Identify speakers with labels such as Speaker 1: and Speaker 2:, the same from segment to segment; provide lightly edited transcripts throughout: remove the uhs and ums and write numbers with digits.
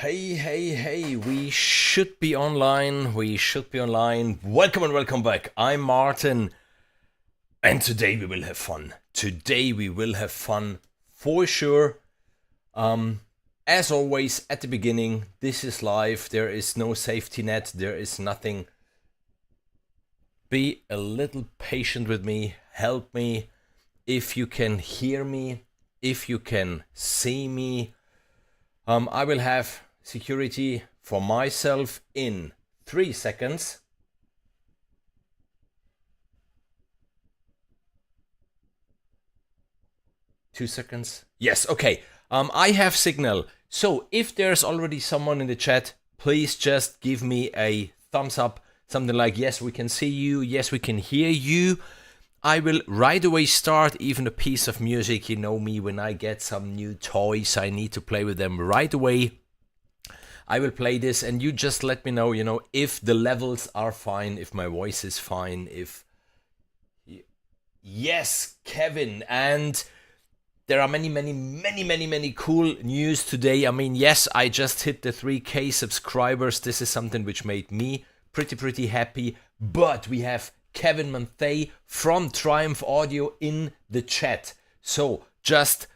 Speaker 1: Hey, we should be online. Welcome and welcome back. I'm Martin, and today we will have fun. For sure. As always, at the beginning, this is live. There is no safety net. There is nothing. Be a little patient with me. Help me. If you can hear me, if you can see me, I will have security for myself in 3 seconds. Two seconds. Yes, okay. I have signal. So if there's already someone in the chat, please just give me a thumbs up. Something like, yes, we can see you. Yes, we can hear you. I will right away start even a piece of music. You know me, when I get some new toys, I need to play with them right away. I will play this and you just let me know, if the levels are fine, if my voice is fine, if... Yes, Kevin, and there are many cool news today. I mean, yes, I just hit the 3K subscribers. This is something which made me pretty happy, but we have Kevin Manthay from Triumph Audio in the chat. So just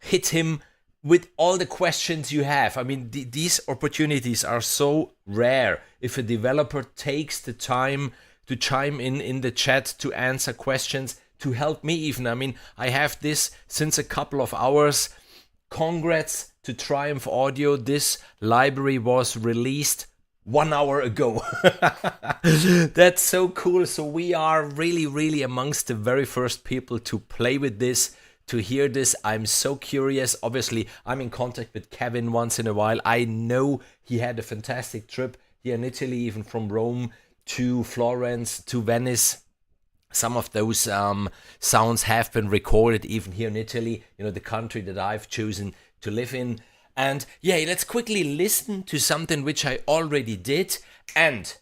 Speaker 1: hit him with all the questions you have. I mean, these opportunities are so rare. If a developer takes the time to chime in the chat to answer questions, to help me even. I mean, I have this since a couple of hours. Congrats to Triumph Audio. This library was released 1 hour ago. That's so cool. So we are really amongst the very first people to play with this, to hear this. I'm so curious. Obviously, I'm in contact with Kevin once in a while. I know he had a fantastic trip here in Italy, even from Rome to Florence to Venice. Some of those sounds have been recorded even here in Italy, the country that I've chosen to live in. And yeah, let's quickly listen to something which I already did. And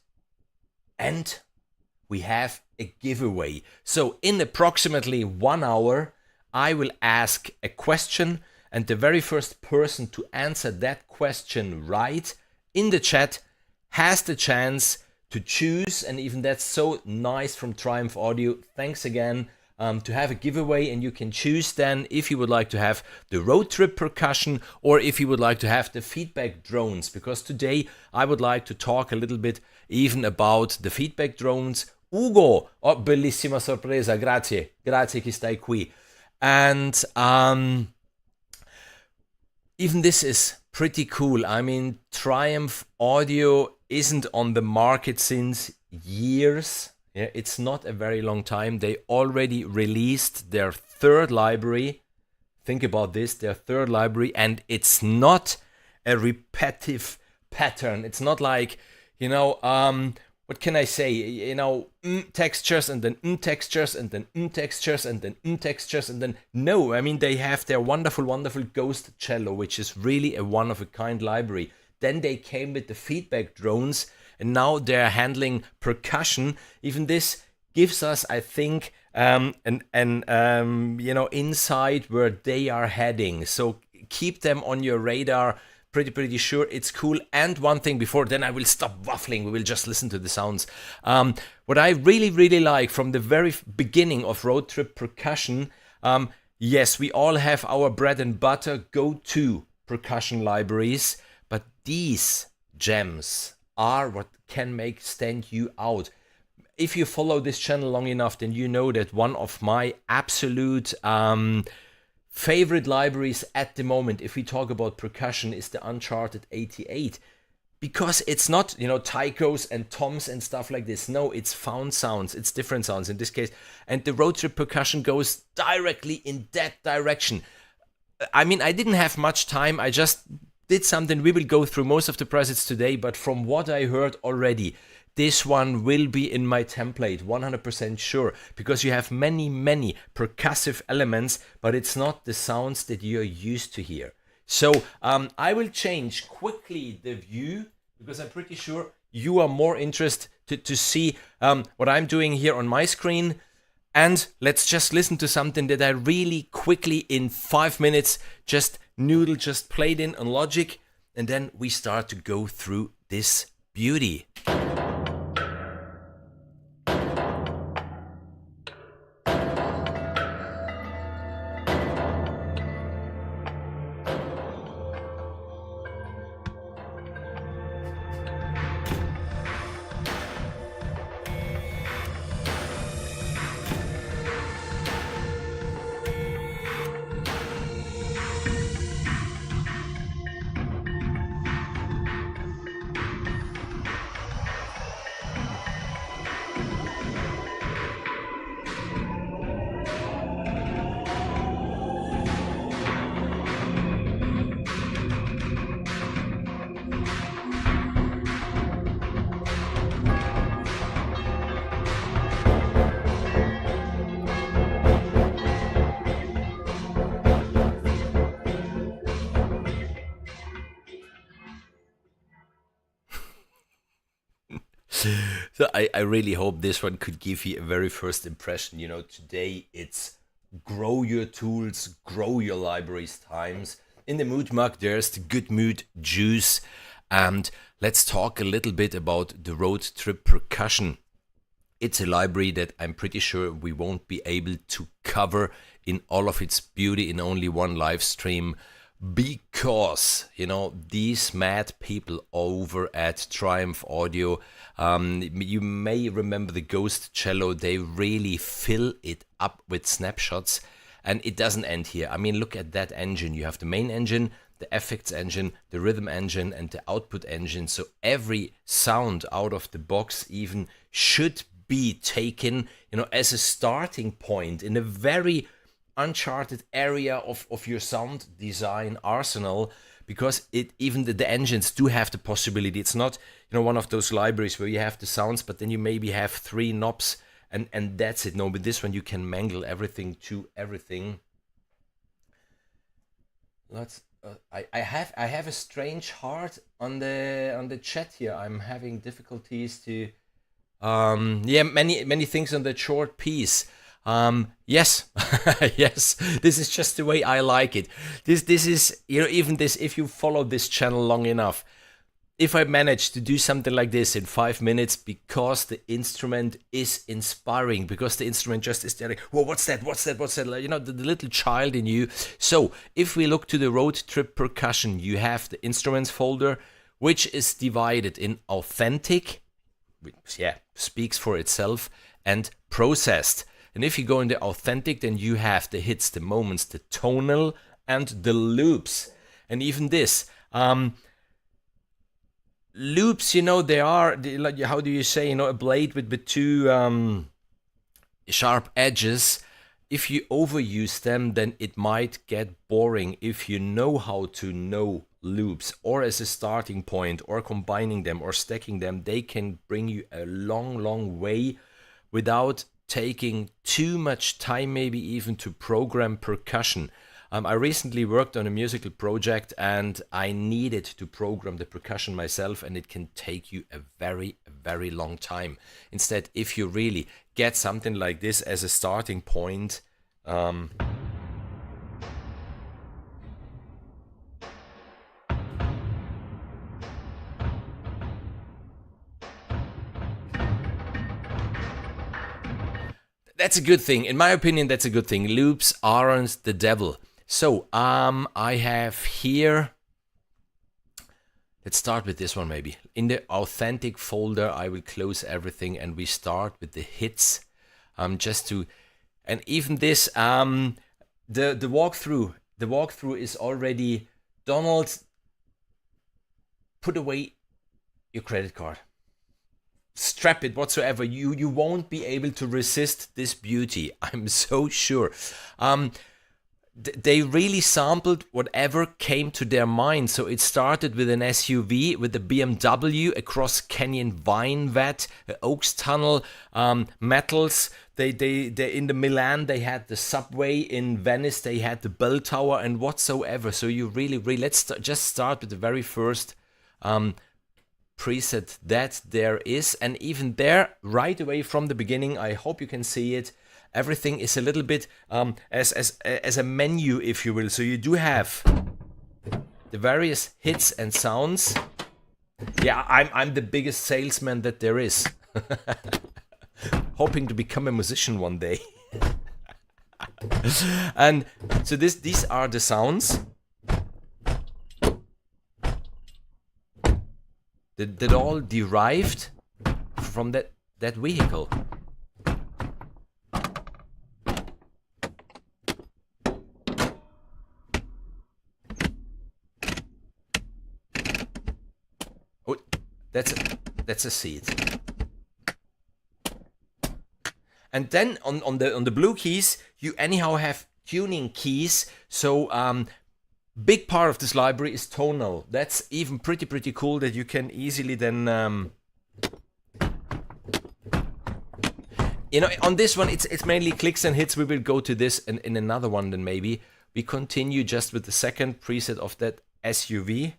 Speaker 1: we have a giveaway. So in approximately 1 hour, I will ask a question, and the very first person to answer that question right in the chat has the chance to choose. And even that's so nice from Triumph Audio. Thanks again. To have a giveaway, and you can choose then if you would like to have the Roadtrip Percussion or if you would like to have the feedback drones, because today I would like to talk a little bit even about the feedback drones. Ugo, oh, bellissima sorpresa, grazie che stai qui. And even this is pretty cool. I mean, Triumph Audio isn't on the market since years. Yeah, it's not a very long time. They already released their third library. Think about this, their third library, and it's not a repetitive pattern. It's not like, what can I say? Textures and then textures and then textures and then textures and then... No, I mean, they have their wonderful Ghost Cello, which is really a one-of-a-kind library. Then they came with the feedback drones, and now they're handling percussion. Even this gives us, I think, an insight where they are heading. So keep them on your radar. Pretty sure it's cool. And one thing before, then I will stop waffling. We will just listen to the sounds. What I really like from the very beginning of Roadtrip Percussion, yes, we all have our bread and butter go-to percussion libraries, but these gems are what can stand you out. If you follow this channel long enough, then you know that one of my absolute favorite libraries at the moment, if we talk about percussion, is the Uncharted 88. Because it's not, taikos and toms and stuff like this. No, it's found sounds. It's different sounds in this case. And the Roadtrip Percussion goes directly in that direction. I mean, I didn't have much time. I just did something. We will go through most of the presets today, but from what I heard already, this one will be in my template, 100% sure, because you have many percussive elements, but it's not the sounds that you're used to hear. So I will change quickly the view, because I'm pretty sure you are more interested to see what I'm doing here on my screen. And let's just listen to something that I really quickly in 5 minutes just played in on Logic. and then we start to go through this beauty. So I really hope this one could give you a very first impression. You know, today it's grow your tools, grow your libraries times. In the mood mug, there's the good mood juice. And let's talk a little bit about the Roadtrip Percussion. It's a library that I'm pretty sure we won't be able to cover in all of its beauty in only one live stream, because, you know, these mad people over at Triumph Audio, you may remember the Ghost Cello, they really fill it up with snapshots, and it doesn't end here. I mean, look at that engine. You have the main engine, the effects engine, the rhythm engine, and the output engine. So every sound out of the box even should be taken, you know, as a starting point in a very uncharted area of your sound design arsenal, because it even the engines do have the possibility. It's not, you know, one of those libraries where you have the sounds, but then you maybe have 3 knobs and that's it. No, with this one you can mangle everything to everything. Let's. I have a strange heart on the chat here. I'm having difficulties to. Yeah, many things on that short piece. Yes, yes, this is just the way I like it. This is, you know, even this, if you follow this channel long enough, if I manage to do something like this in 5 minutes, because the instrument is inspiring, because the instrument just is there like, whoa, what's that, like, you know, the little child in you. So if we look to the Roadtrip Percussion, you have the instruments folder, which is divided in authentic, which, yeah, speaks for itself, and processed. And if you go in the authentic, then you have the hits, the moments, the tonal, and the loops. And even this, loops, you know, they are, like, how do you say, you know, a blade with 2 sharp edges. If you overuse them, then it might get boring. If you know how to know loops, or as a starting point, or combining them, or stacking them, they can bring you a long way without taking too much time, maybe even to program percussion. I recently worked on a musical project and I needed to program the percussion myself, and it can take you a very long time. Instead, if you really get something like this as a starting point, that's a good thing. In my opinion, that's a good thing. Loops aren't the devil. So, I have here, let's start with this one maybe. In the authentic folder, I will close everything and we start with the hits. Just to, and even this, the walkthrough is already, Donald, put away your credit card. Strap it whatsoever. You won't be able to resist this beauty. I'm so sure. They really sampled whatever came to their mind. So it started with an SUV, with the BMW, across Canyon Vine Vat, Oaks Tunnel, metals. They in the Milan they had the subway, in Venice they had the bell tower, and whatsoever. So you really let's just start with the very first preset that there is, and even there, right away from the beginning, I hope you can see it. Everything is a little bit as a menu, if you will. So you do have the various hits and sounds. Yeah, I'm the biggest salesman that there is. Hoping to become a musician one day. And so these are the sounds that all derived from that vehicle. Oh, that's a seed. And then on the blue keys, you anyhow have tuning keys. So big part of this library is tonal. That's even pretty cool that you can easily then you know, on this one it's mainly clicks and hits. We will go to this in another one then maybe. We continue just with the second preset of that SUV.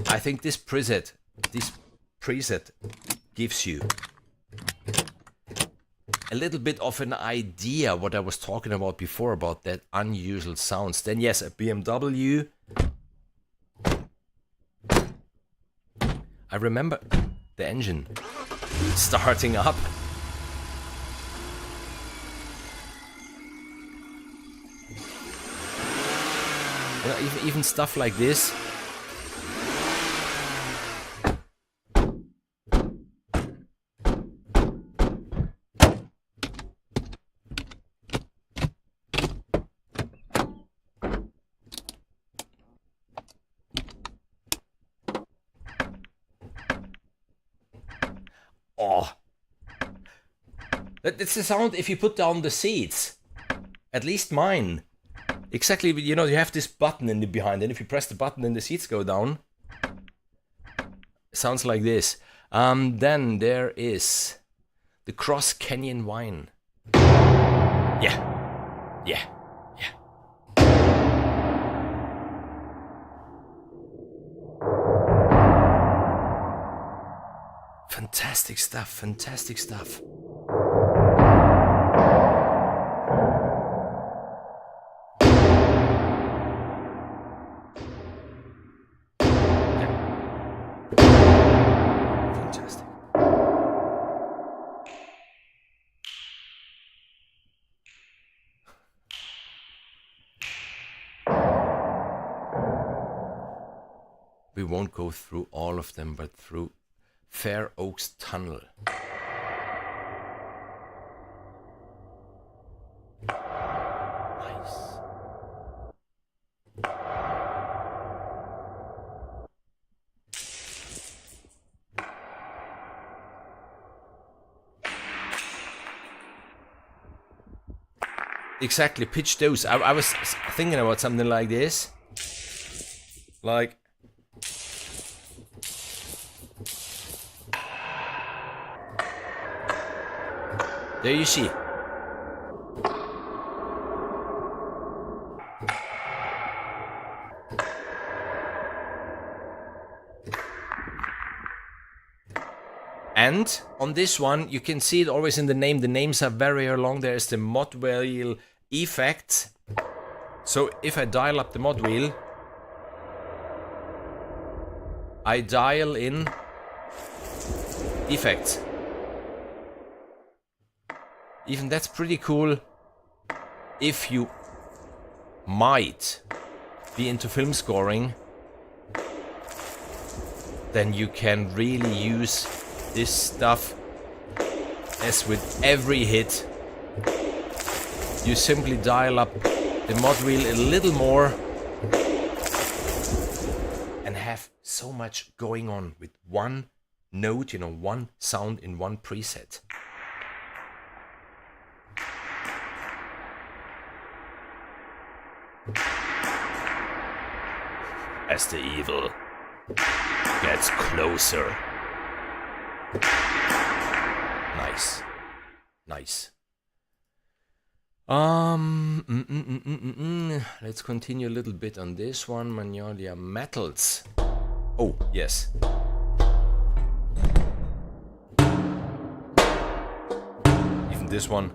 Speaker 1: I think this preset gives you a little bit of an idea what I was talking about before about that unusual sounds. Then yes, a BMW. I remember the engine starting up. You know, even stuff like this. Oh, that's the sound if you put down the seats. At least mine. Exactly, you know, you have this button in the behind, and if you press the button, then the seats go down. It sounds like this. Then there is the Cross Canyon Wine. Yeah. Fantastic stuff. Fantastic. We won't go through all of them, but through Fair Oaks Tunnel. Nice. Exactly, pitch those. I was thinking about something like this. Like... There you see. And on this one, you can see it always in the name. The names are very long. There is the mod wheel effect. So if I dial up the mod wheel, I dial in effects. Even that's pretty cool. If you might be into film scoring, then you can really use this stuff. As with every hit, you simply dial up the mod wheel a little more and have so much going on with one note, you know, one sound in one preset. As the evil gets closer. Nice. Let's continue a little bit on this one. Magnolia metals. Oh, yes. Even this one.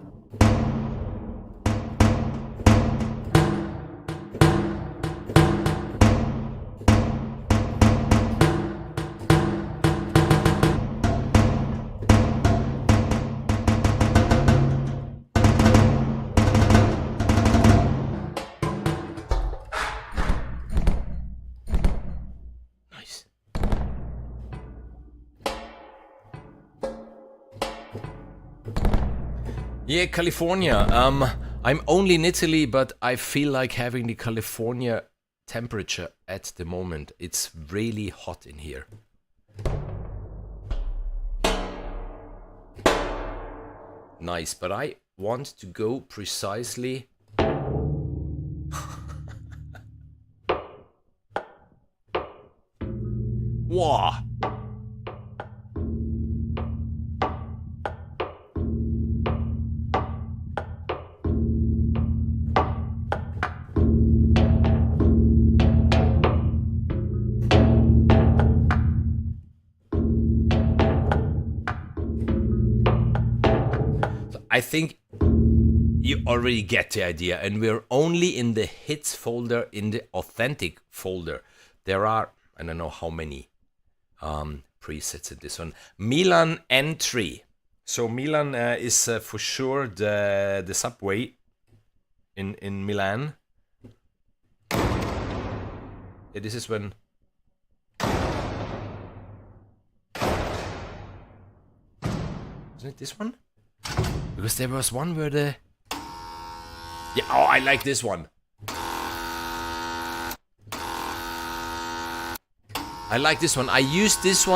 Speaker 1: Yeah, California. I'm only in Italy, but I feel like having the California temperature at the moment. It's really hot in here. Nice, but I want to go precisely... Wow! I think you already get the idea, and we're only in the hits folder, in the authentic folder. There are, I don't know how many presets in this one. Milan entry. So Milan is for sure the subway in Milan. Yeah, this is when... Isn't it this one? Because there was one where the... Yeah, oh, I like this one. I like this one. I used this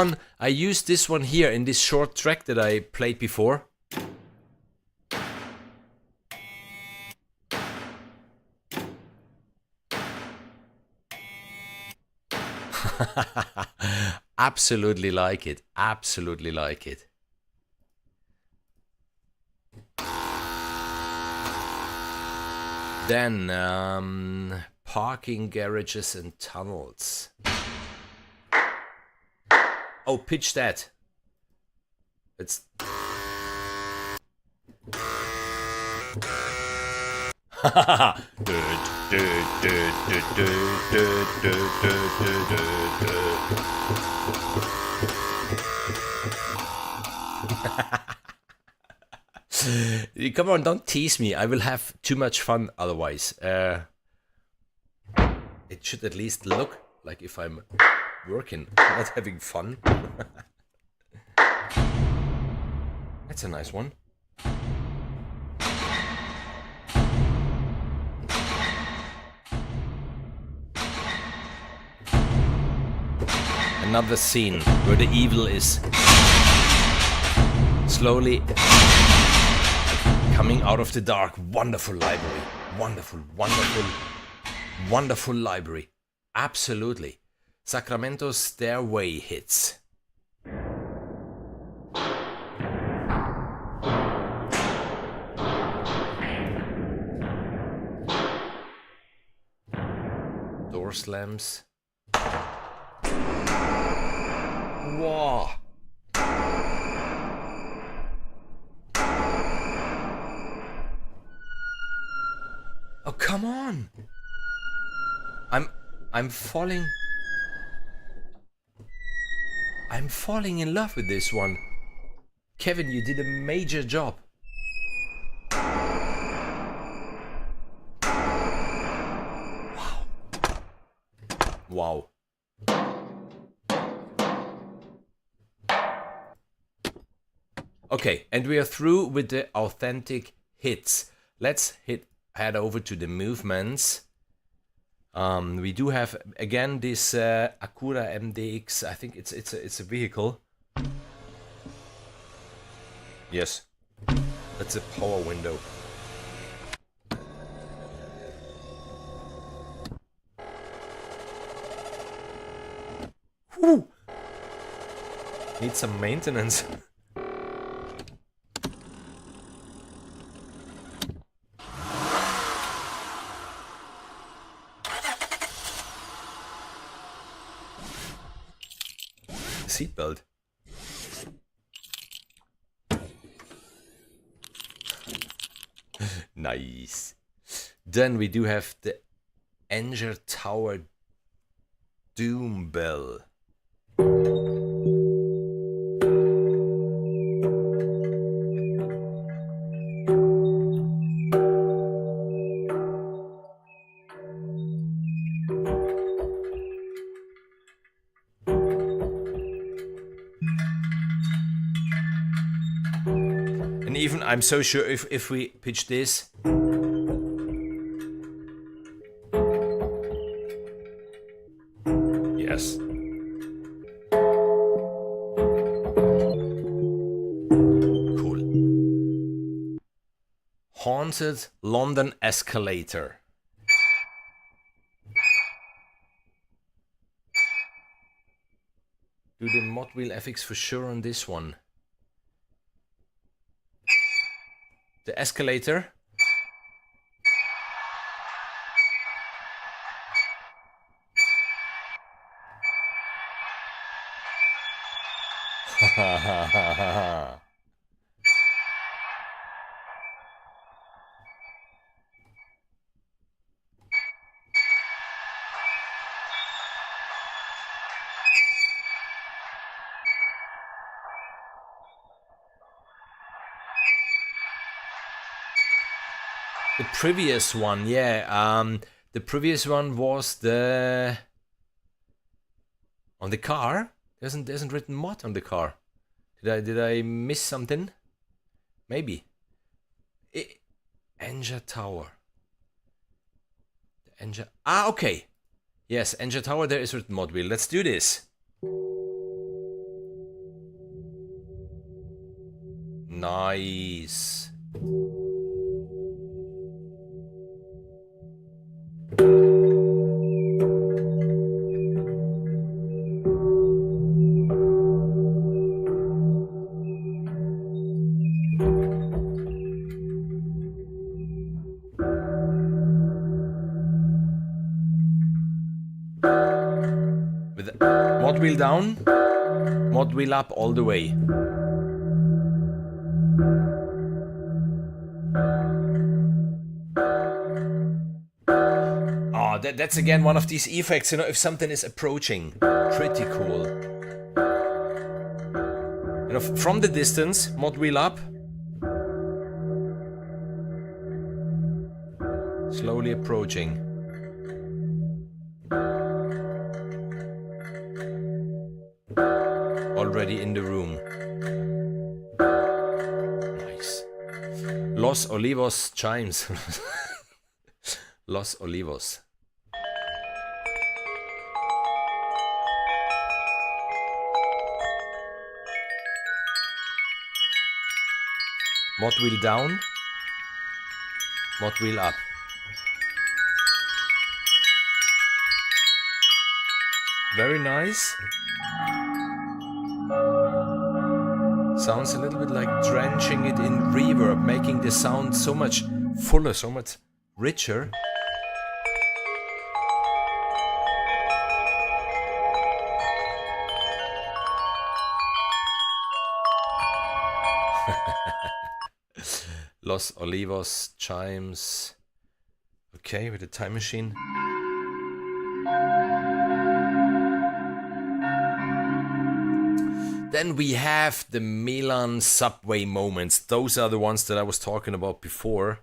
Speaker 1: one here in this short track that I played before. Absolutely like it. Absolutely like it. Then, parking garages and tunnels. Oh, pitch that. It's... Come on, don't tease me. I will have too much fun otherwise. It should at least look like if I'm working, not having fun. That's a nice one. Another scene where the evil is slowly coming out of the dark. Wonderful library. Wonderful, wonderful, wonderful library. Absolutely. Sacramento stairway hits. Door slams. Wow. Oh, come on. I'm falling in love with this one. Kevin, you did a major job. Wow. Okay, and we are through with the authentic hits. Let's head over to the movements. We do have again this Acura MDX. I think it's a vehicle. Yes, that's a power window. Whew. Need some maintenance. seatbelt. Nice. Then we do have the Anger Tower Doom Bell. And even I'm so sure if we pitch this. Yes. Cool. Haunted London Escalator. Do the mod wheel FX for sure on this one. The escalator. The previous one, yeah. The previous one was the on the car. There's isn't written mod on the car. Did I miss something? Maybe. Anger Tower. The Anger. Ah, okay. Yes, Anger Tower. There is written mod wheel. Let's do this. Nice. With mod wheel down, mod wheel up all the way. Oh, that's again one of these effects, you know, if something is approaching. Pretty cool. You know, from the distance, mod wheel up. Slowly approaching. Already in the room. Nice. Los Olivos chimes. Los Olivos. Mod wheel down. Mod wheel up. Very nice. Sounds a little bit like drenching it in reverb, making the sound so much fuller, so much richer. Los Olivos chimes. Okay, with the time machine. Then we have the Milan subway moments. Those are the ones that I was talking about before.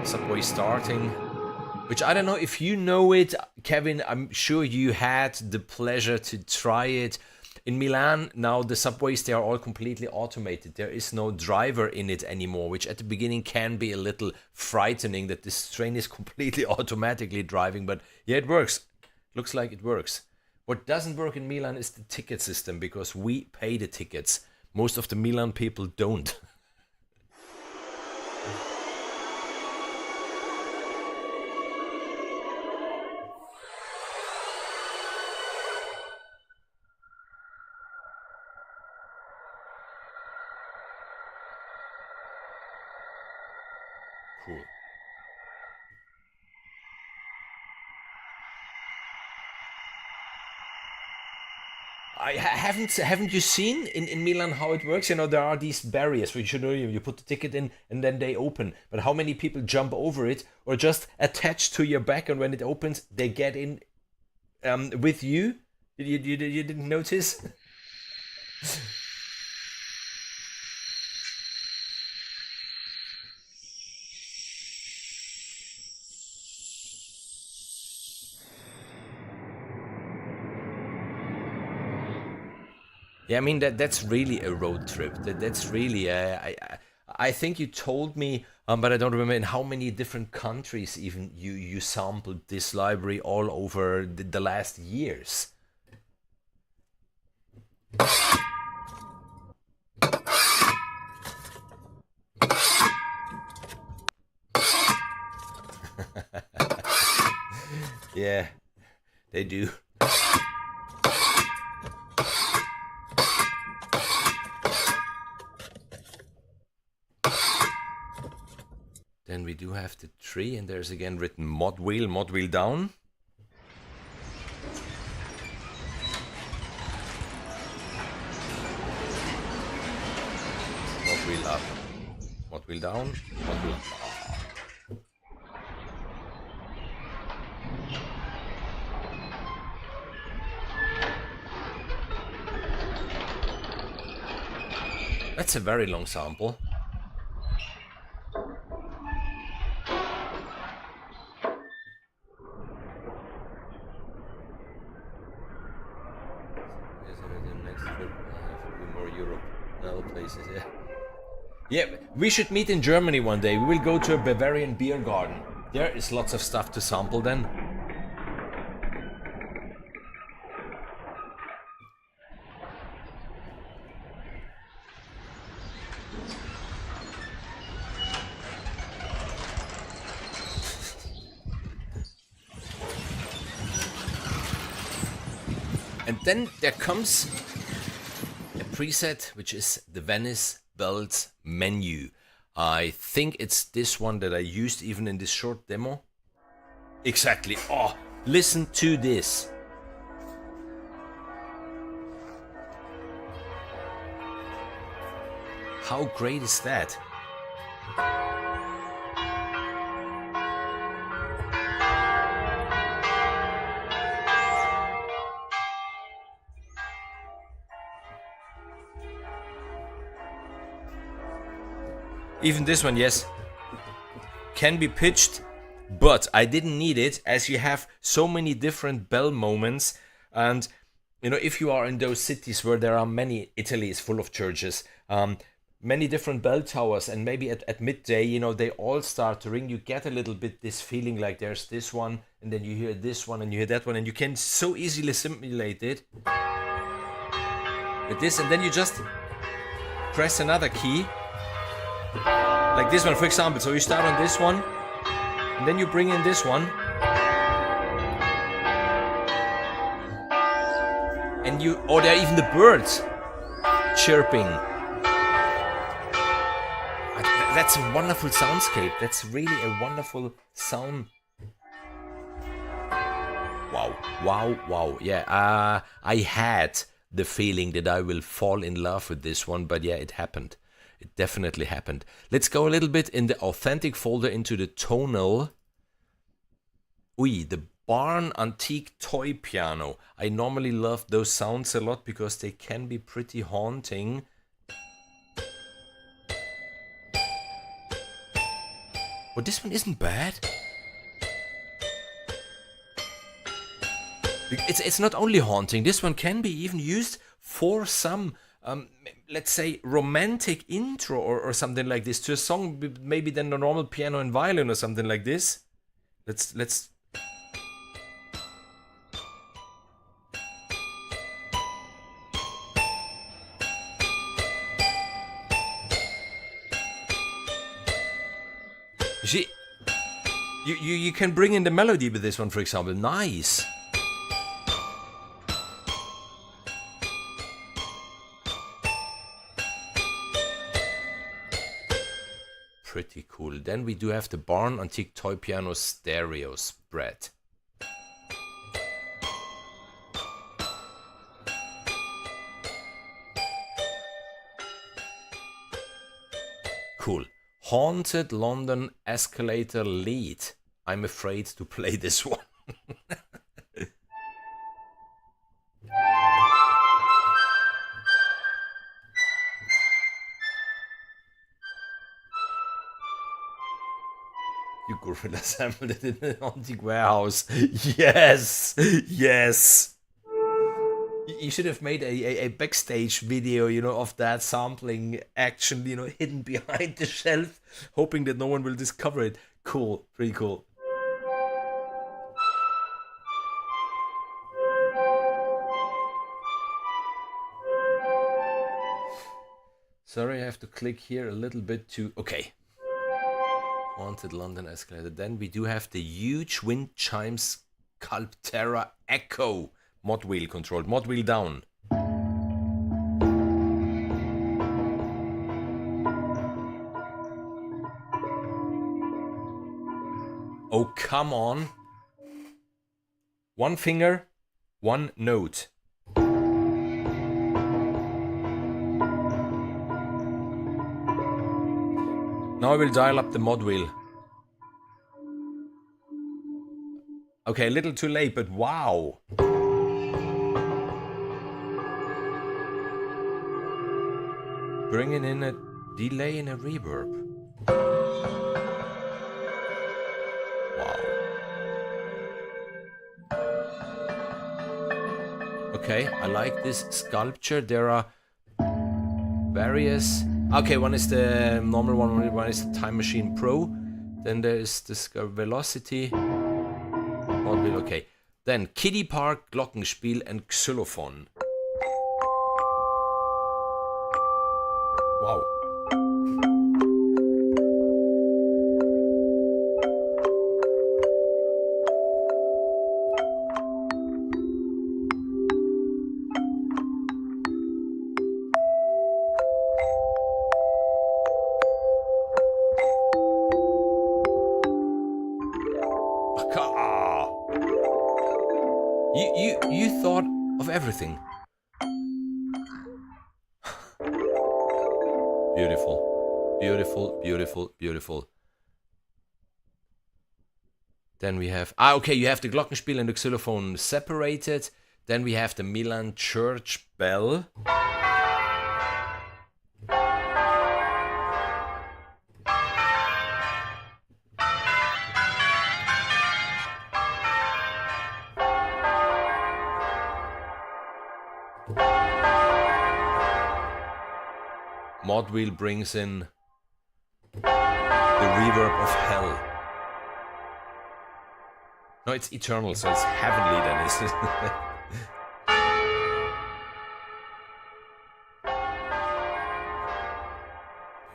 Speaker 1: Subway starting. Which I don't know if you know it, Kevin. I'm sure you had the pleasure to try it. In Milan, now the subways, they are all completely automated. There is no driver in it anymore, which at the beginning can be a little frightening that this train is completely automatically driving. But yeah, it works. Looks like it works. What doesn't work in Milan is the ticket system, because we pay the tickets. Most of the Milan people don't. Cool. Haven't you seen in Milan how it works? You know, there are these barriers which you put the ticket in and then they open. But how many people jump over it or just attach to your back, and when it opens, they get in with you? You didn't notice? Yeah, I mean that's really a road trip. That's really I think you told me, but I don't remember in how many different countries even you sampled this library all over the last years. Yeah, they do. Then we do have the tree, and there's again written mod wheel down. Mod wheel up, mod wheel down, mod wheel up. That's a very long sample. Yeah, we should meet in Germany one day. We will go to a Bavarian beer garden. There is lots of stuff to sample then. And then there comes a preset, which is the Venice Bells menu. I think it's this one that I used even in this short demo. Exactly. Oh, listen to this. How great is that? Even this one, yes, can be pitched, but I didn't need it as you have so many different bell moments. And, you know, if you are in those cities where there are many, Italy is full of churches, many different bell towers, and maybe at midday, you know, they all start to ring. You get a little bit this feeling like there's this one, and then you hear this one, and you hear that one, and you can so easily simulate it with this, and then you just press another key. Like this one, for example. So you start on this one, and then you bring in this one, and or there are even the birds chirping. That's a wonderful soundscape. That's really a wonderful sound. Wow, wow, wow. Yeah, I had the feeling that I will fall in love with this one, but yeah, it happened. It definitely happened. Let's go a little bit in the authentic folder into the tonal. The barn antique toy piano. I normally love those sounds a lot because they can be pretty haunting. But this one isn't bad. It's not only haunting. This one can be even used for some let's say romantic intro or something like this to a song, maybe than the normal piano and violin or something like this. Let's you see, you can bring in the melody with this one, for example. Nice. Pretty cool. Then we do have the Barn Antique Toy Piano stereo spread. cool. Haunted London Escalator Lead. I'm afraid to play this one. You gorilla sampled it in an antique warehouse. Yes! Yes! You should have made a backstage video, you know, of that sampling action, you know, hidden behind the shelf, hoping that no one will discover it. Cool. Pretty cool. Sorry, I have to click here a little bit to... Okay. Haunted London Escalator. Then we do have the huge wind chimes Sculptera Echo. Mod wheel controlled. Mod wheel down. Oh, come on. One finger, one note. Now I will dial up the mod wheel. Okay, a little too late, but wow. Bringing in a delay and a reverb. Wow. Okay, I like this sculpture. There are various... Okay, one is the normal one is the Time Machine Pro. Then there is this Velocity. Okay. Then Kiddie Park, Glockenspiel and Xylophon. Wow. You thought of everything. Beautiful. Beautiful, beautiful, beautiful. Then we have... okay, you have the Glockenspiel and the xylophone separated. Then we have the Milan church bell. Mod wheel brings in the reverb of hell. No, it's eternal, so it's heavenly then, isn't it?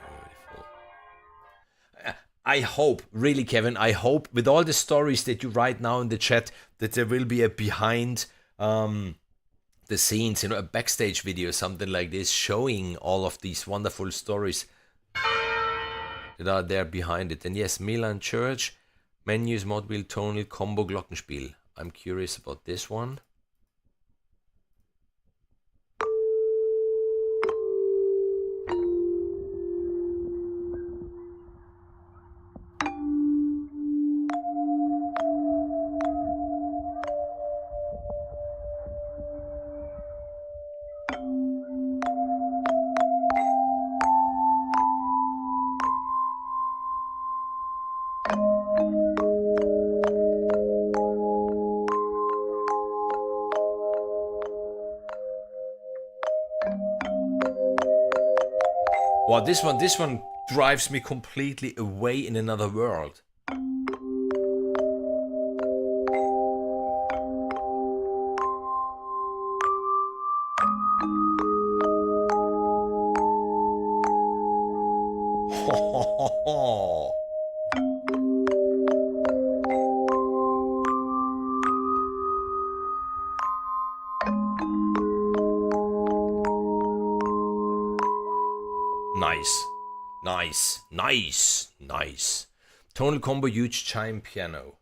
Speaker 1: Beautiful. I hope, really, Kevin, I hope with all the stories that you write now in the chat that there will be a behind the scenes, you know, a backstage video, something like this, showing all of these wonderful stories that are there behind it. And yes, Milan Church, menus, mod wheel, tonal, combo, Glockenspiel. I'm curious about this one. Wow, this one drives me completely away in another world. Nice, nice, nice, nice. Tonal combo, huge chime piano.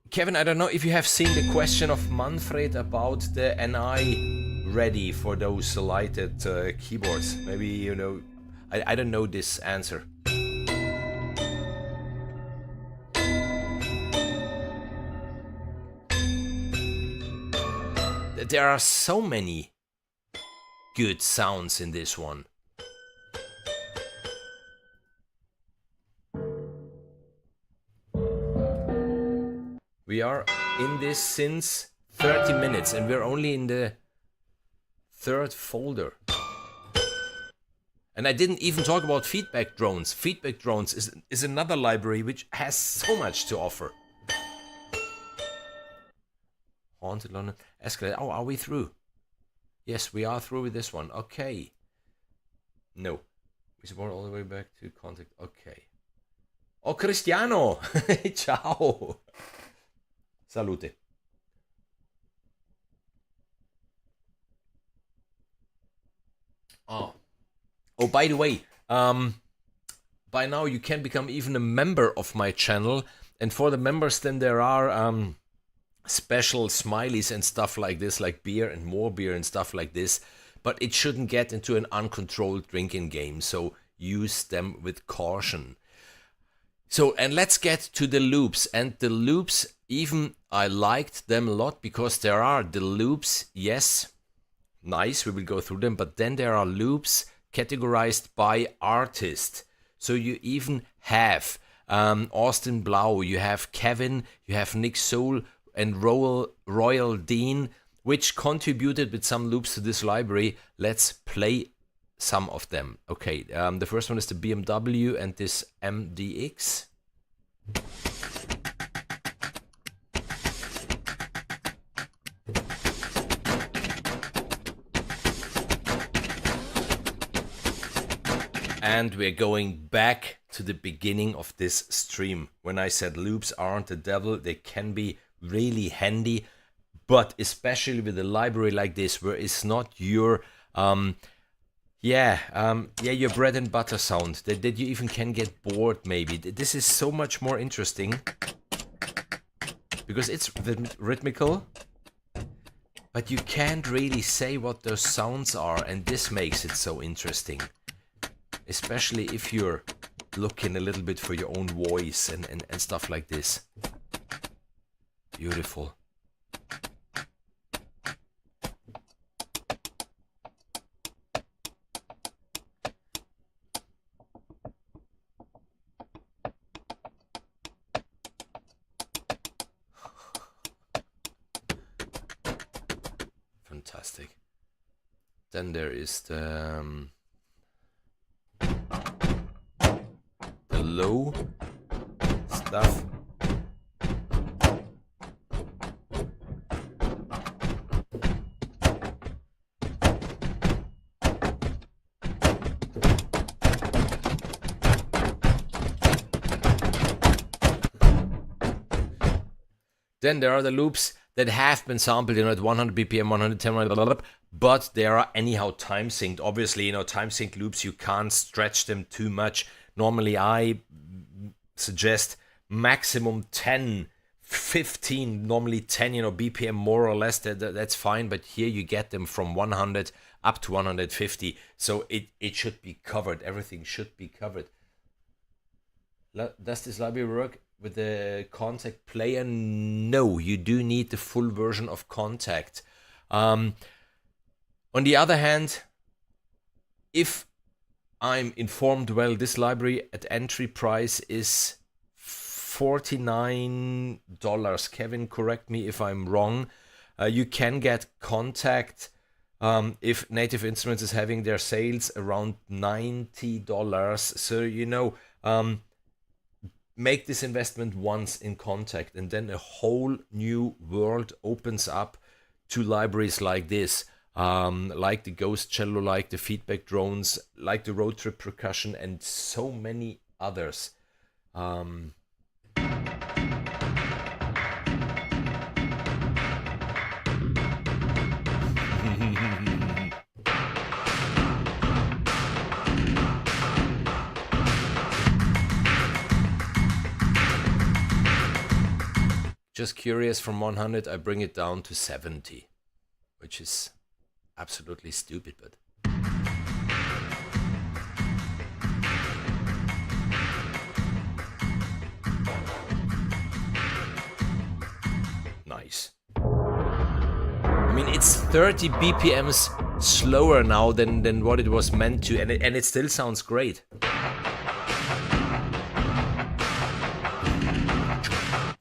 Speaker 1: Kevin, I don't know if you have seen the question of Manfred about the NI ready for those lighted keyboards. Maybe, you know, I don't know this answer. There are so many good sounds in this one. We are in this since 30 minutes and we're only in the third folder. And I didn't even talk about feedback drones. Feedback drones is another library which has so much to offer. Haunted London, Escalate. Oh, are we through? Yes, we are through with this one. Okay. No. We support all the way back to contact. Okay. Oh, Cristiano! Ciao! Salute. Oh, by the way, by now you can become even a member of my channel. And for the members, then there are special smileys and stuff like this, like beer and more beer and stuff like this. But it shouldn't get into an uncontrolled drinking game, so use them with caution. So, and let's get to the loops. And the loops, even I liked them a lot because there are the loops, yes, nice, we will go through them, but then there are loops categorized by artist. So you even have Austin Blau, you have Kevin, you have Nick Soul and Royal Dean, which contributed with some loops to this library. Let's play some of them. Okay, the first one is the BMW and this MDX. And we're going back to the beginning of this stream. When I said loops aren't the devil, they can be really handy, but especially with a library like this, where it's not your your bread and butter sound, that you even can get bored maybe. This is so much more interesting because it's rhythmical, but you can't really say what those sounds are, and this makes it so interesting. Especially if you're looking a little bit for your own voice and stuff like this. Beautiful. Fantastic. Then there is the low stuff. Then there are the loops that have been sampled, at 100 BPM, 110, blah, blah, blah, but they are anyhow time synced. Obviously, time sync loops, you can't stretch them too much. Normally, I suggest maximum 10, 15, normally 10, BPM more or less. That's fine. But here you get them from 100 up to 150. So it should be covered. Everything should be covered. Does this library work with the Contact player? No, you do need the full version of Contact. On the other hand, if I'm informed well, this library at entry price is $49. Kevin, correct me if I'm wrong. You can get Contact if Native Instruments is having their sales around $90. So, make this investment once in Contact, and then a whole new world opens up to libraries like this. Like the Ghost Cello, like the Feedback Drones, like the Roadtrip Percussion, and so many others. just curious, from 100 I bring it down to 70, which is absolutely stupid, but nice. I mean, it's 30 BPMs slower now than what it was meant to, and it still sounds great.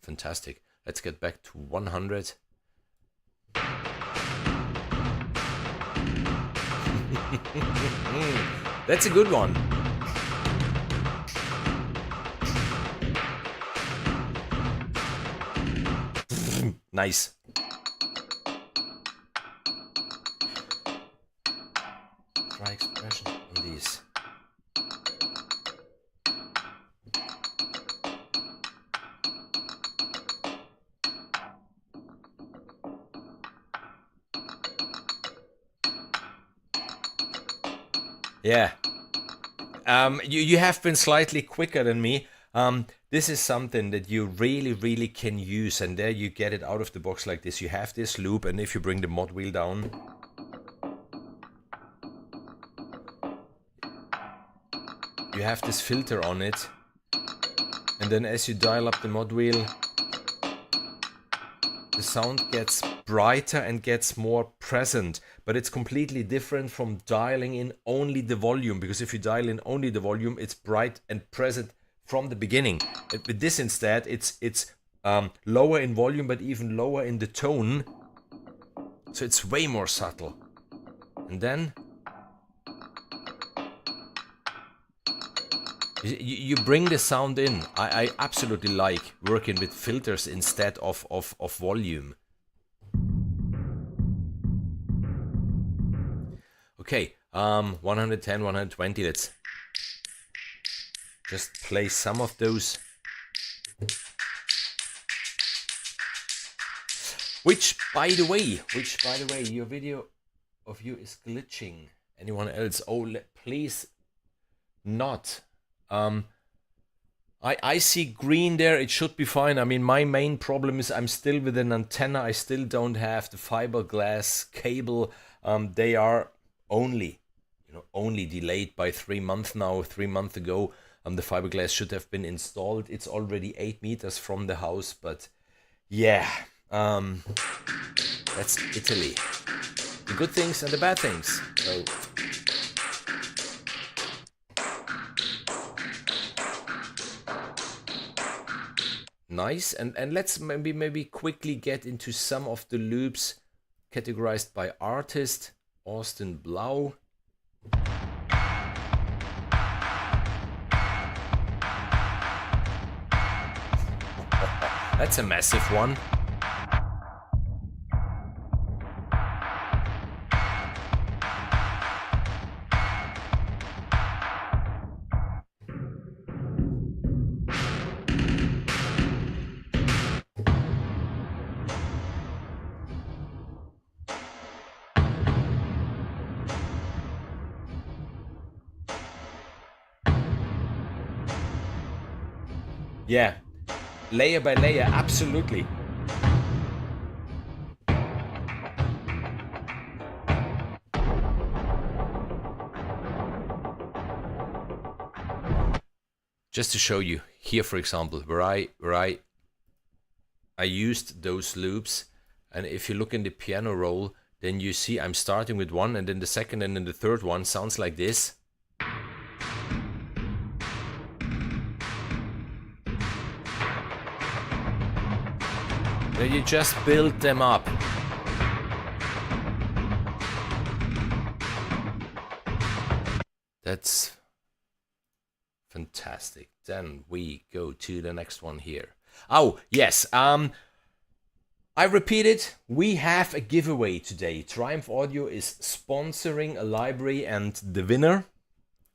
Speaker 1: Fantastic. Let's get back to 100. That's a good one. Nice. Try expression on these. Yeah. You have been slightly quicker than me. This is something that you really can use, and there you get it out of the box like this. You have this loop, and if you bring the mod wheel down, you have this filter on it, and then as you dial up the mod wheel, the sound gets brighter and gets more present, but it's completely different from dialing in only the volume, because if you dial in only the volume, it's bright and present from the beginning. With this instead, it's lower in volume, but even lower in the tone, so it's way more subtle. And then you bring the sound in. I absolutely like working with filters instead of volume. Okay, 110, 120, let's just play some of those. Which, by the way, your video of you is glitching. Anyone else? Oh, please not. I see green there. It should be fine. I mean, my main problem is I'm still with an antenna. I still don't have the fiberglass cable. They are only delayed by 3 months now. 3 months ago, the fiberglass should have been installed. It's already 8 meters from the house, but yeah, that's Italy. The good things and the bad things. So. Nice, and let's maybe quickly get into some of the loops categorized by artist. Austin Blau. That's a massive one. Yeah, layer by layer, absolutely. Just to show you here, for example, where I used those loops, and if you look in the piano roll, then you see I'm starting with one, and then the second and then the third one sounds like this. Then you just build them up. That's fantastic. Then we go to the next one here. Oh, yes. I repeat it. We have a giveaway today. Triumph Audio is sponsoring a library, and the winner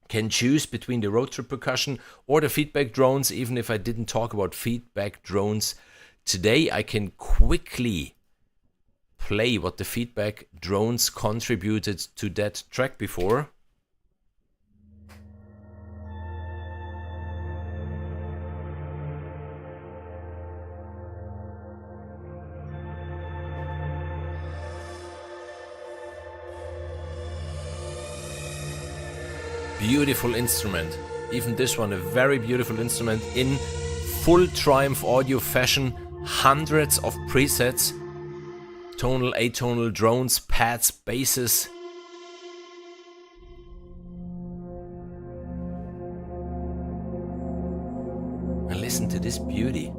Speaker 1: can choose between the Roadtrip Percussion or the feedback drones. Even if I didn't talk about feedback drones today, I can quickly play what the feedback drones contributed to that track before. beautiful instrument. Even this one, a very beautiful instrument in full Triumph Audio fashion. Hundreds of presets. Tonal, atonal, drones, pads, basses. And listen to this beauty.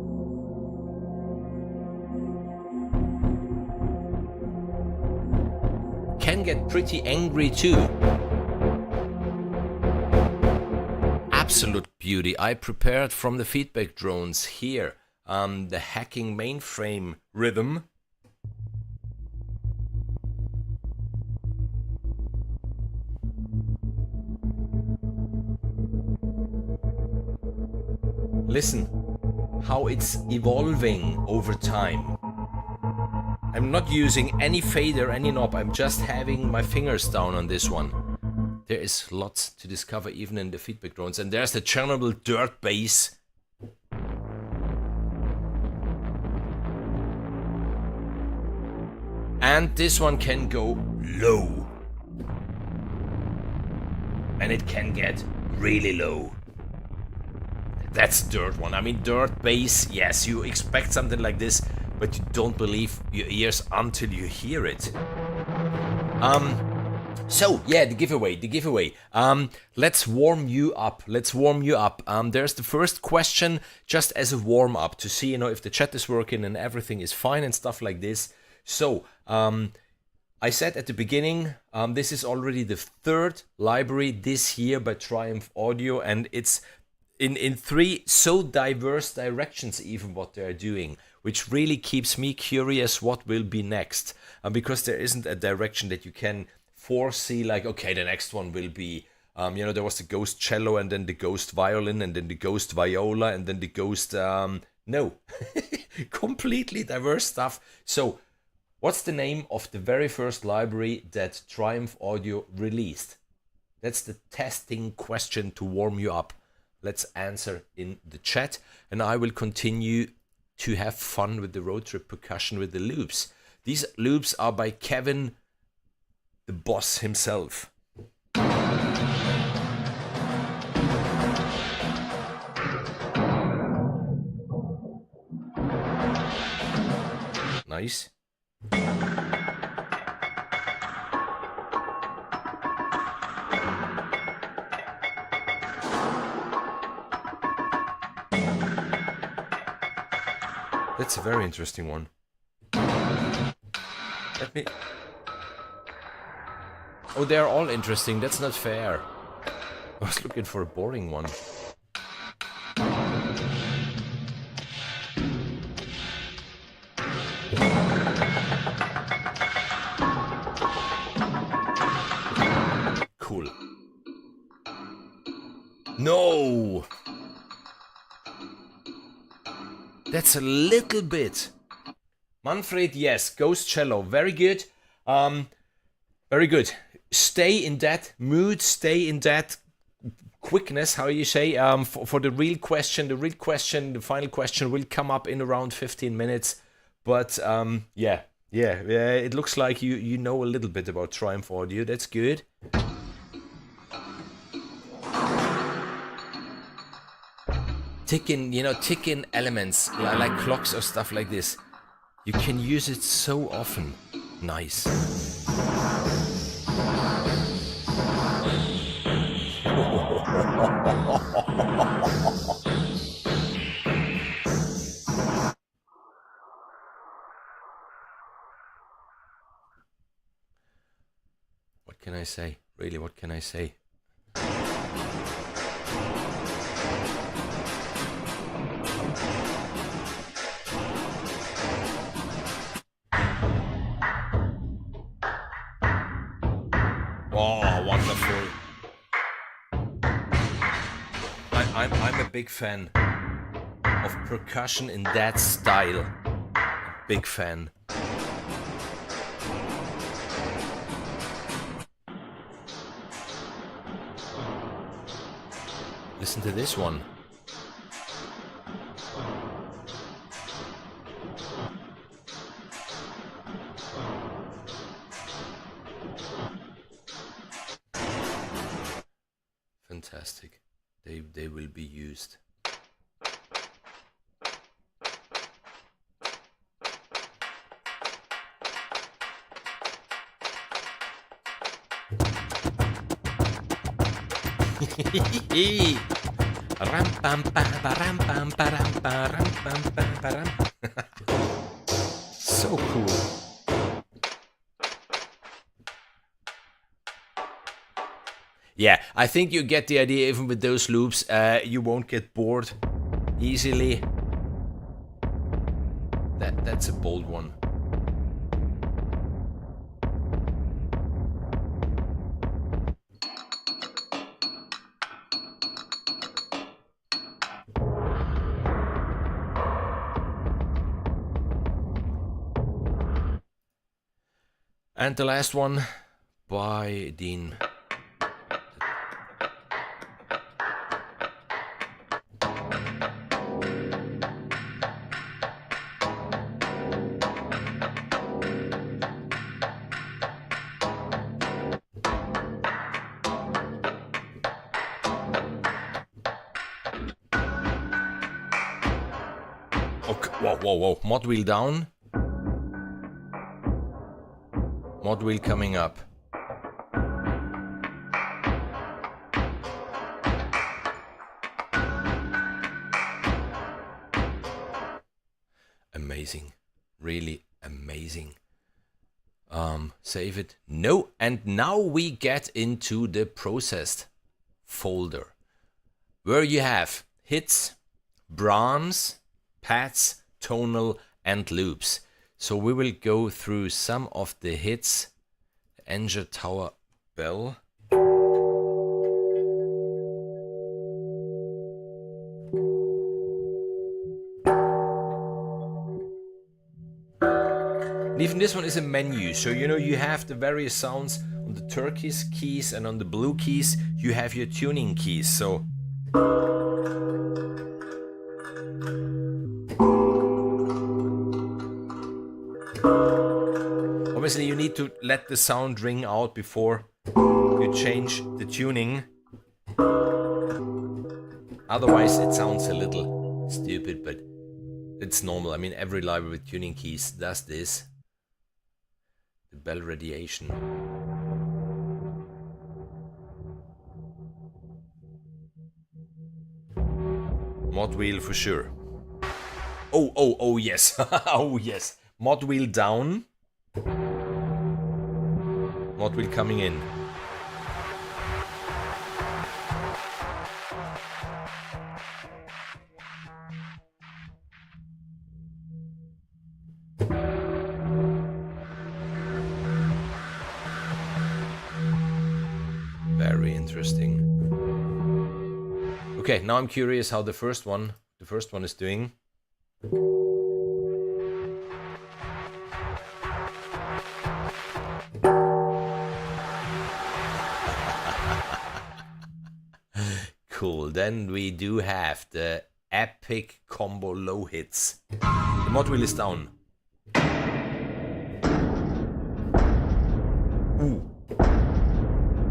Speaker 1: Can get pretty angry too. Absolute beauty. I prepared from the feedback drones here the hacking mainframe rhythm. Listen how it's evolving over time. I'm not using any fader, any knob, I'm just having my fingers down on this one. There is lots to discover even in the feedback drones. And there's the Chernobyl dirt bass. And this one can go low. And it can get really low. That's dirt one. I mean, dirt bass, yes, you expect something like this, but you don't believe your ears until you hear it. So yeah, the giveaway. Let's warm you up. There's the first question, just as a warm up to see, if the chat is working and everything is fine and stuff like this. So I said at the beginning, this is already the third library this year by Triumph Audio, and it's in three so diverse directions even what they're doing, which really keeps me curious what will be next, because there isn't a direction that you can foresee, like, okay, the next one will be, there was the ghost cello and then the ghost violin and then the ghost viola and then the ghost, no, completely diverse stuff. So what's the name of the very first library that Triumph Audio released? That's the testing question to warm you up. Let's answer in the chat, and I will continue to have fun with the Roadtrip Percussion with the loops. These loops are by Kevin, the boss himself. Nice. That's a very interesting one. Let me... Oh, they're all interesting. That's not fair. I was looking for a boring one. Cool. No! That's a little bit. Manfred, yes. Ghost cello. Very good. Very good. Stay in that mood. Stay in that quickness, how you say, for the real question. The final question will come up in around 15 minutes. But yeah, it looks like you know a little bit about Triumph Audio. That's good. Tick-in elements like clocks or stuff like this. You can use it so often. Nice. What can I say? Really, what can I say? Oh, wonderful. I'm a big fan of percussion in that style. Big fan. Listen to this one. fantastic. They will be used. Ram pam pam ram pam ram ram pam ram. So cool. Yeah, I think you get the idea. Even with those loops, you won't get bored easily. That's a bold one. And the last one by Dean. Okay, whoa. Mod wheel down. Mod wheel coming up. Amazing. Really amazing. Save it. No. And now we get into the processed folder, where you have hits, Brahms, pads, tonal, and loops. So we will go through some of the hits. Anger Tower Bell. And even this one is a menu, so you know you have the various sounds on the turquoise keys, and on the blue keys you have your tuning keys. So obviously you need to let the sound ring out before you change the tuning. Otherwise it sounds a little stupid, but it's normal. I mean, every library with tuning keys does this. The bell radiation. Mod wheel for sure. Oh yes. Oh yes. Mod wheel down. Mod wheel coming in. Very interesting. Okay, now I'm curious how the first one is doing. Cool. Then we do have the epic combo low hits. The mod wheel is down. Ooh.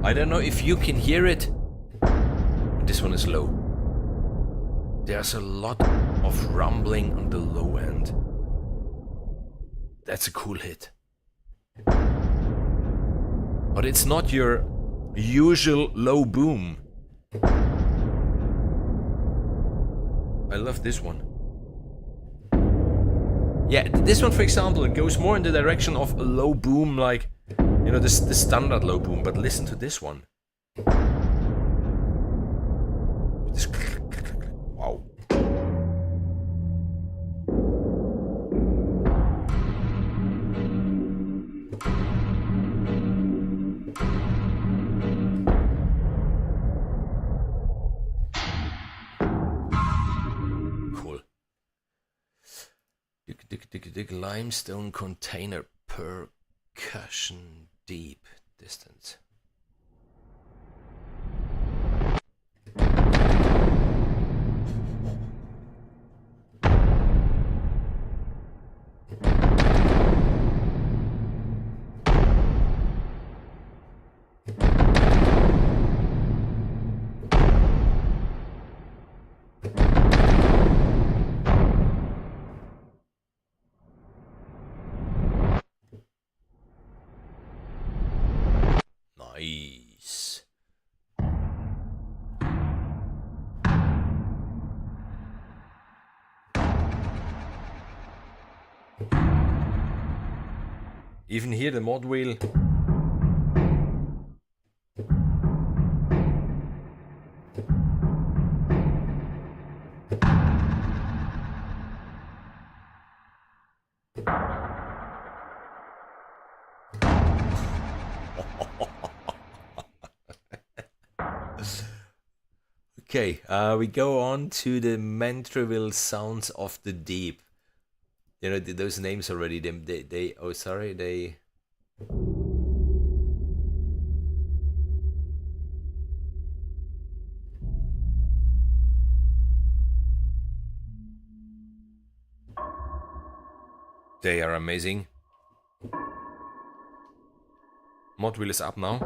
Speaker 1: I don't know if you can hear it, but this one is low. There's a lot of rumbling on the low end. That's a cool hit. But it's not your usual low boom. I love this one. Yeah, this one, for example, it goes more in the direction of a low boom, like, you know, the standard low boom. But listen to this one. This, wow. Cool. Dig limestone container percussion deep distance. Even here the mod wheel. Okay, we go on to the Mantreville Sounds of the Deep. You know, those names already, oh sorry, they... They are amazing. Mod wheel is up now.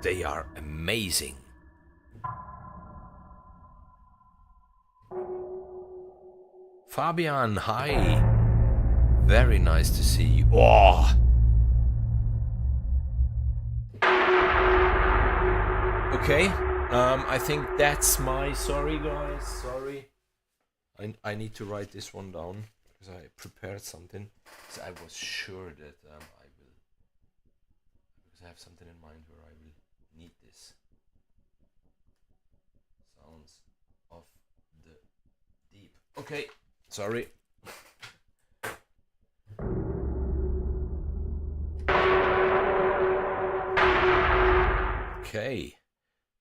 Speaker 1: They are amazing. Fabian, hi. Very nice to see you. Oh. Okay, I think that's my... Sorry guys, sorry. I need to write this one down because I prepared something. So I was sure that I will... Because I have something in mind where I will need this. Sounds of the deep. Okay, sorry. Okay,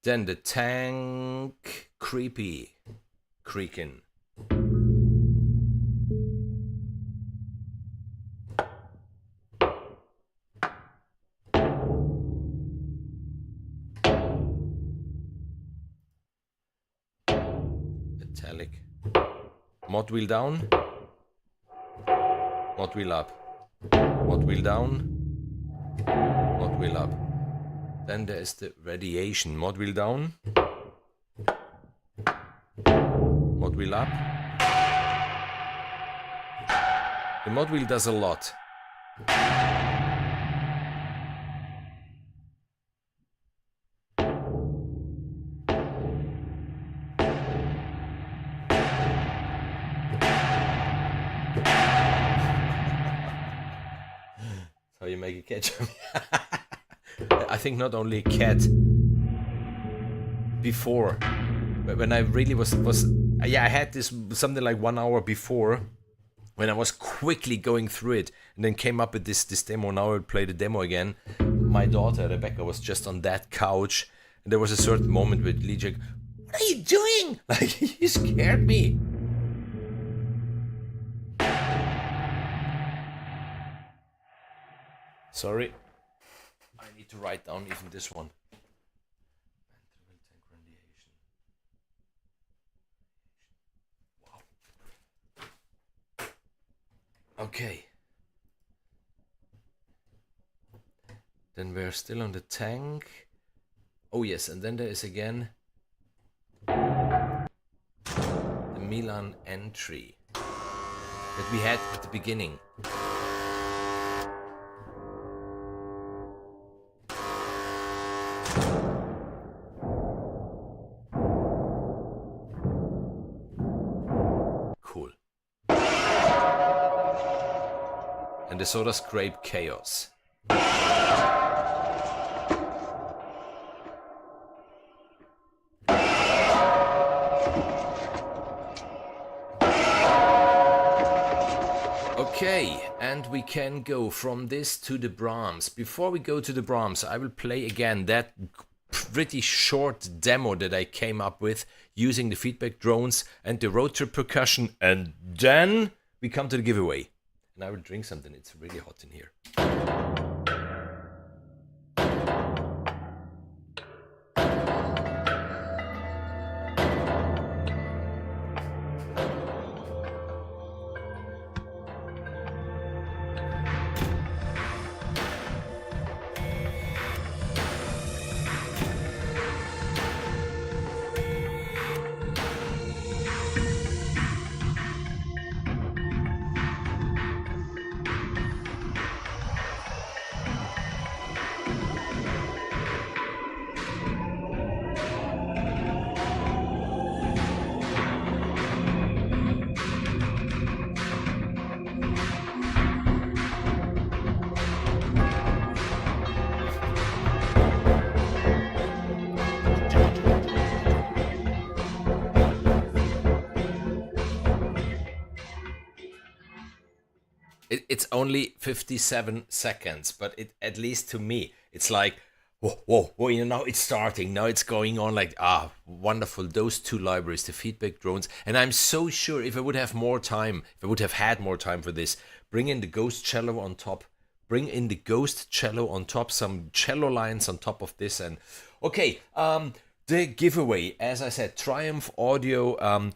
Speaker 1: then the tank creepy creaking. Metallic. Mod wheel down. Mod wheel up. Mod wheel down. Mod wheel up. Then there's the radiation. Mod wheel down. Mod wheel up. The mod wheel does a lot. So you make a catch. I think not only a cat. Before, when I really was yeah, I had this something like 1 hour before, when I was quickly going through it, and then came up with this demo. Now I'll play the demo again. My daughter Rebecca was just on that couch, and there was a certain moment with Lijek. What are you doing? Like, you scared me. Sorry, I need to write down even this one. Okay. Then we're still on the tank. Oh yes, and then there is again the Milan entry that we had at the beginning. Cool. And the Soda Scrape Chaos. Okay, and we can go from this to the Brahms. Before we go to the Brahms, I will play again that pretty short demo that I came up with using the feedback drones and the Roadtrip Percussion, and then we come to the giveaway. And I will drink something, it's really hot in here. It's only 57 seconds, but at least to me, it's like, whoa, you know, now it's starting, now it's going on, like, wonderful, those two libraries, the feedback drones. And I'm so sure if I would have more time, if I would have had more time for this, bring in the ghost cello on top, some cello lines on top of this. And okay, the giveaway, as I said, Triumph Audio,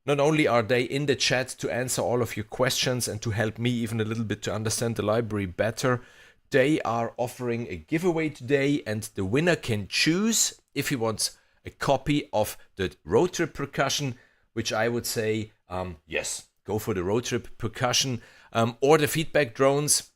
Speaker 1: not only are they in the chat to answer all of your questions and to help me even a little bit to understand the library better, they are offering a giveaway today, and the winner can choose if he wants a copy of the Roadtrip Percussion, which I would say, yes, go for the Roadtrip Percussion, or the feedback drones.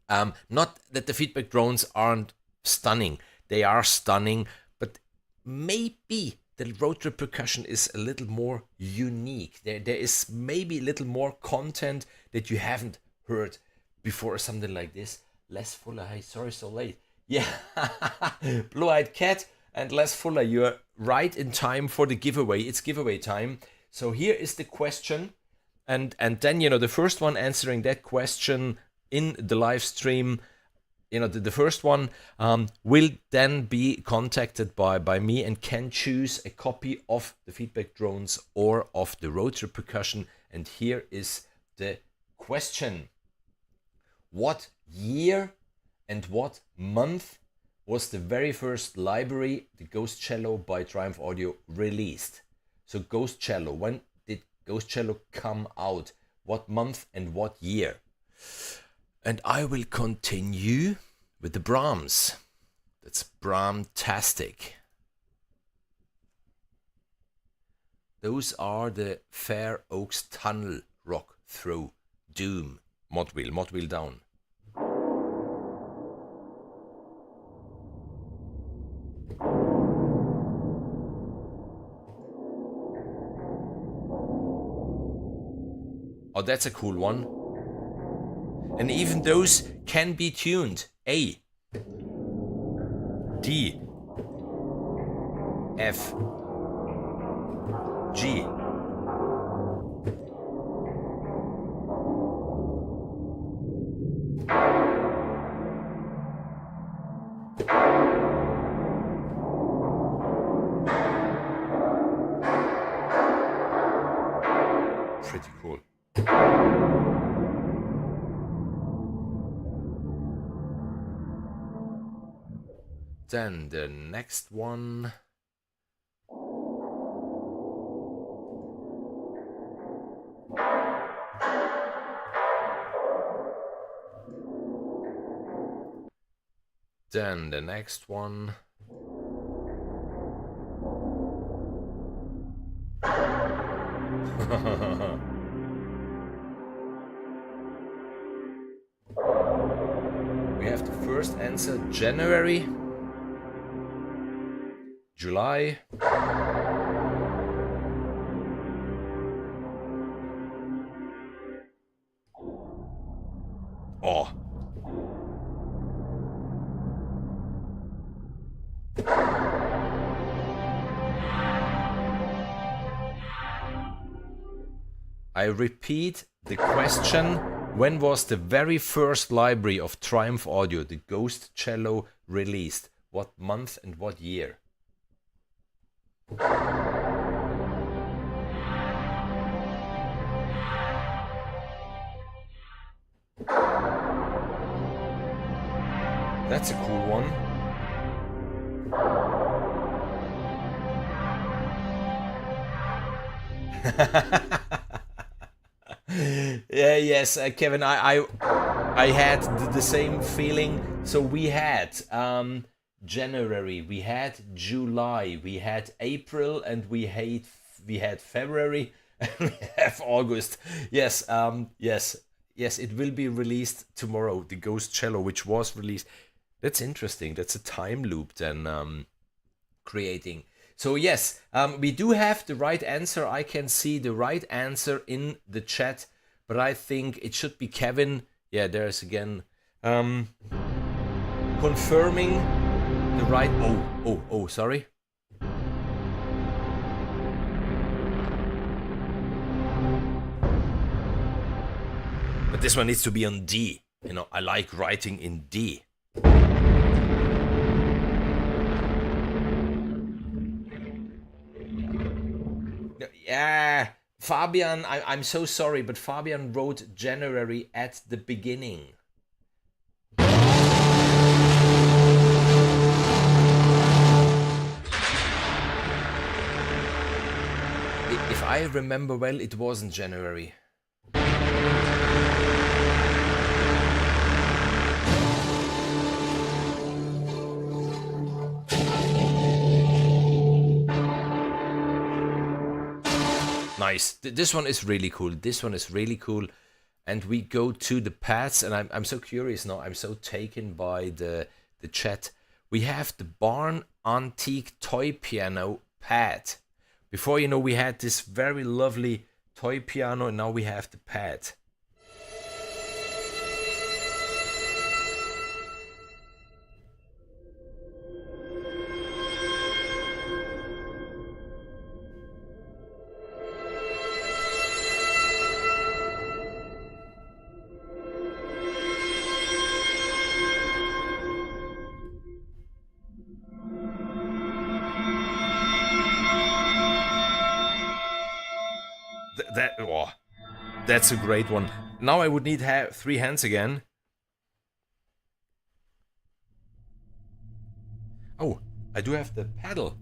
Speaker 1: Not that the feedback drones aren't stunning. They are stunning, but maybe the Roadtrip Percussion is a little more unique. There is maybe a little more content that you haven't heard before, or something like this. Les Fuller, hey, sorry so late. Yeah, Blue-Eyed Cat and Les Fuller, you're right in time for the giveaway. It's giveaway time. So here is the question. And then, you know, the first one answering that question in the live stream, you know, the first one will then be contacted by me and can choose a copy of the feedback drones or of the Roadtrip Percussion. And here is the question. What year and what month was the very first library, the Ghost Cello by Triumph Audio, released? So Ghost Cello, when did Ghost Cello come out? What month and what year? And I will continue with the Brahms. That's Brahmtastic. Those are the Fair Oaks Tunnel Rock Throw Doom mod wheel down. Oh, that's a cool one. And even those can be tuned. A, D, F, G. Pretty cool. Then the next one. Then the next one. We have the first answer, January, July, oh, I repeat the question. When was the very first library of Triumph Audio, the Ghost Cello, released? What month and what year? That's a cool one. Yeah, yes, Kevin, I had the same feeling. So we had January, we had July, we had April, and we had February, and we have August. Yes, yes, it will be released tomorrow, the Ghost Cello, which was released. That's interesting. That's a time loop then creating. So yes, we do have the right answer. I can see the right answer in the chat, but I think it should be Kevin. Yeah, there's again confirming the right. Oh, sorry. But this one needs to be on D. You know, I like writing in D. Yeah, Fabian, I'm so sorry, but Fabian wrote January at the beginning. If I remember well, it wasn't January. Nice. This one is really cool. This one is really cool. And we go to the pads, and I'm so curious now. I'm so taken by the chat. We have the Barn Antique Toy Piano pad. Before, you know, we had this very lovely toy piano, and now we have the pad. That's a great one. Now I would need 3 hands again. Oh, I do have the pedal.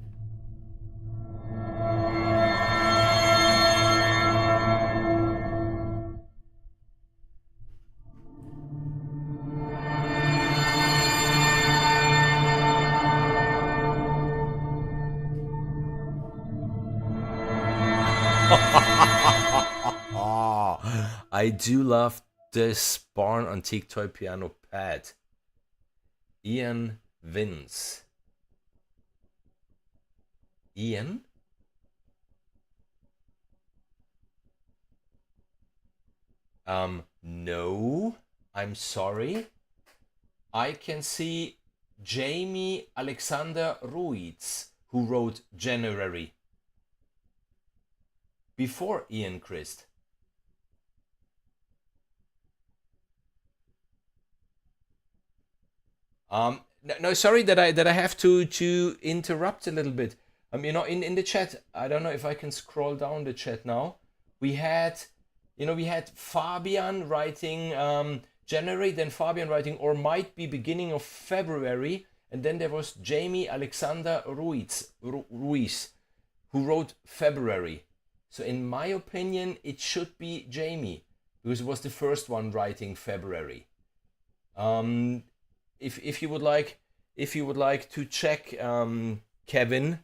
Speaker 1: I do love this Barn Antique Toy Piano pad. Ian Vince. Ian? No, I'm sorry. I can see Jamie Alexander Ruiz, who wrote January. Before Ian Christ. No, sorry that I have to interrupt a little bit. You know, in the chat, I don't know if I can scroll down the chat now. We had Fabian writing January, then Fabian writing or might be beginning of February, and then there was Jamie Alexander Ruiz, who wrote February. So in my opinion, it should be Jamie, because it was the first one writing February. If you would like to check, Kevin,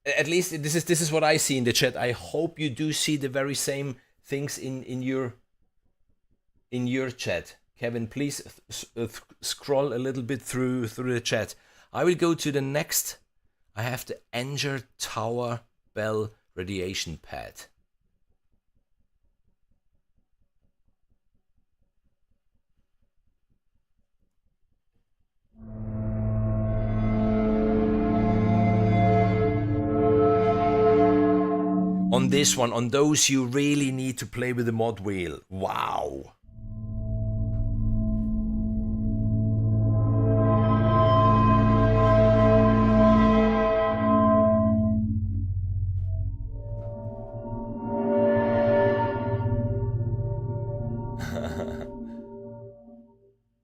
Speaker 1: at least this is what I see in the chat. I hope you do see the very same things in your chat. Kevin, please scroll a little bit through the chat. I will go to the next. I have the Anger Tower Bell radiation pad. On this one, on those, you really need to play with the mod wheel. Wow.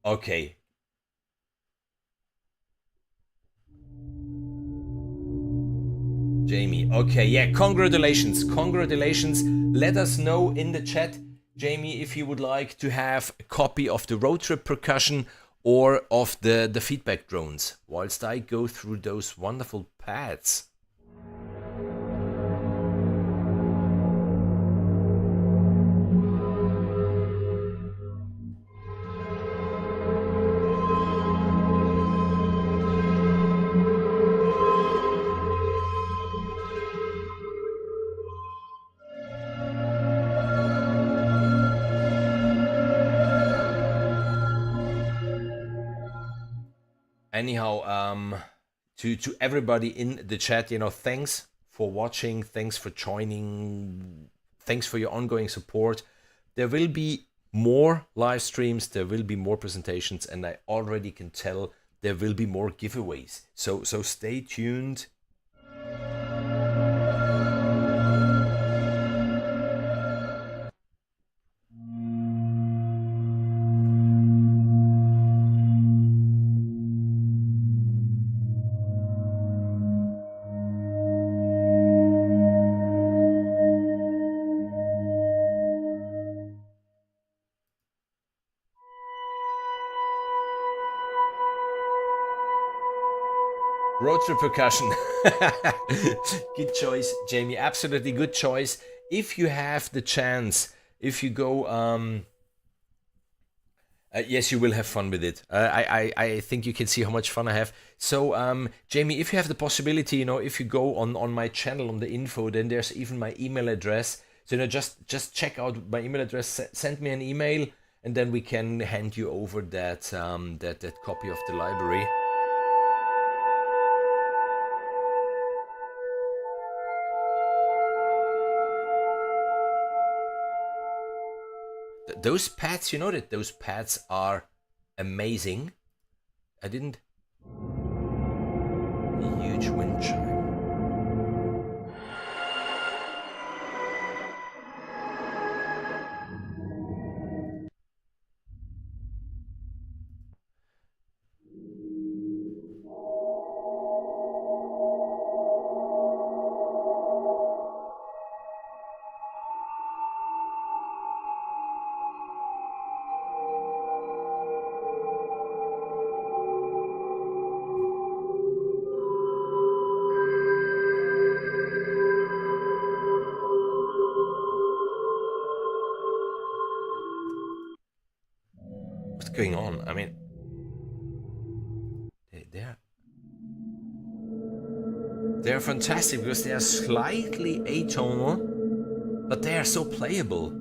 Speaker 1: Okay. Jamie. Okay, yeah, congratulations. Congratulations. Let us know in the chat, Jamie, if you would like to have a copy of the Roadtrip Percussion or of the feedback drones, whilst I go through those wonderful pads. Anyhow, to everybody in the chat, you know, thanks for watching, thanks for joining, thanks for your ongoing support. there will be more live streams, there will be more presentations, and I already can tell there will be more giveaways. So stay tuned. Roadtrip Percussion. Good choice, Jamie. Absolutely good choice. If you have the chance, if you go, yes, you will have fun with it. I think you can see how much fun I have. So, Jamie, if you have the possibility, you know, if you go on my channel on the info, then there's even my email address. So, you know, just check out my email address. Send me an email, and then we can hand you over that that copy of the library. Those pads, you know that those pads are amazing. I didn't. A huge wind chime. What's going on? I mean, they're fantastic because they are slightly atonal, but they are so playable.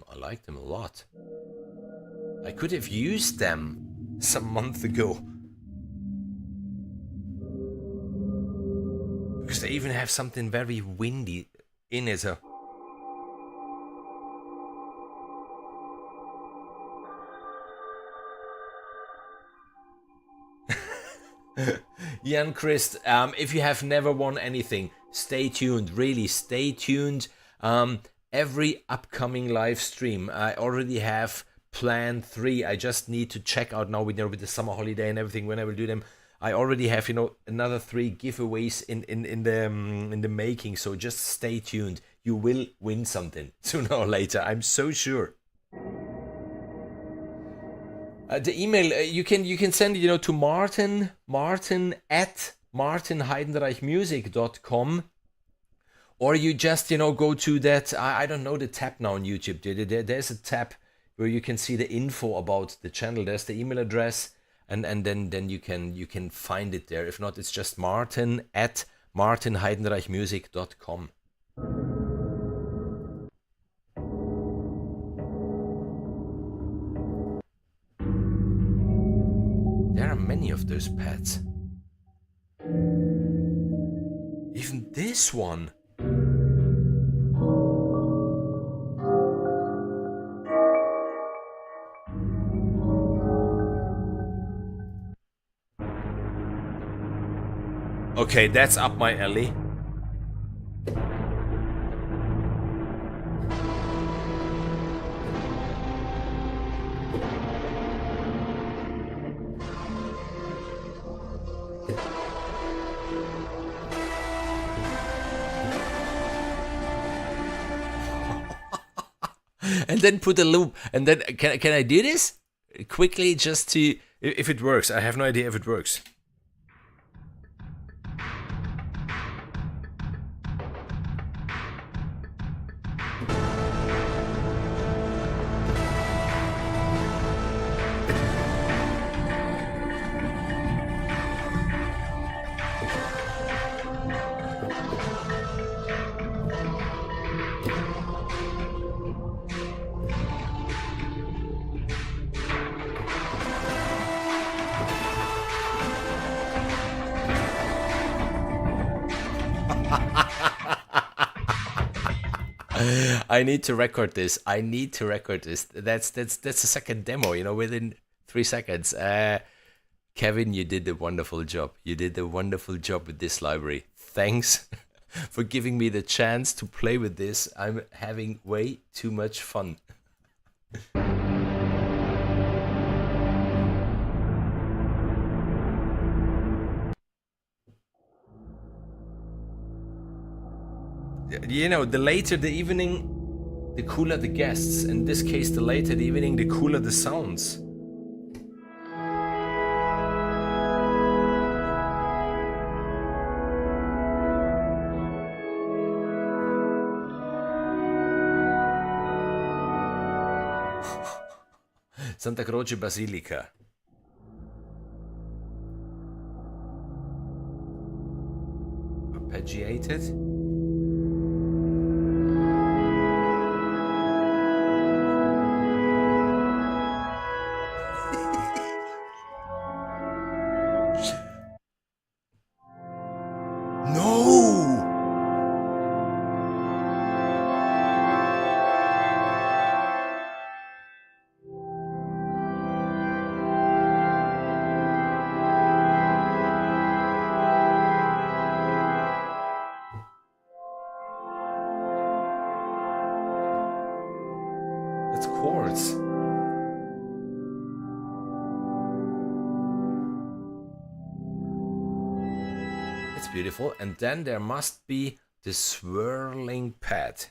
Speaker 1: I like them a lot. I could have used them some month ago. Because they even have something very windy in it. So. Jan Christ, if you have never won anything, stay tuned, really stay tuned. Every upcoming live stream, I already have planned 3. I just need to check out now with the summer holiday and everything when I will do them. I already have, you know, another 3 giveaways in the making. So just stay tuned. You will win something sooner or later. I'm so sure. The email you can send it, you know, to Martin at martinheidenreichmusic.com, or you just, you know, go to that I don't know the tab now on YouTube. There's a tab where you can see the info about the channel. There's the email address, and then you can find it there. If not, it's just Martin at martinheidenreichmusic.com. There are many of those pads. Even this one. Okay, that's up my alley. And then put a loop, and then can I do this quickly just to if it works? I have no idea if it works. I need to record this. I need to record this. That's the second demo, you know, within 3 seconds. Kevin, you did a wonderful job. You did a wonderful job with this library. Thanks for giving me the chance to play with this. I'm having way too much fun. You know, the later the evening, the cooler the guests. In this case, the later the evening, the cooler the sounds. Santa Croce Basilica. Arpeggiated. That's chords. It's beautiful. And then there must be the swirling pad.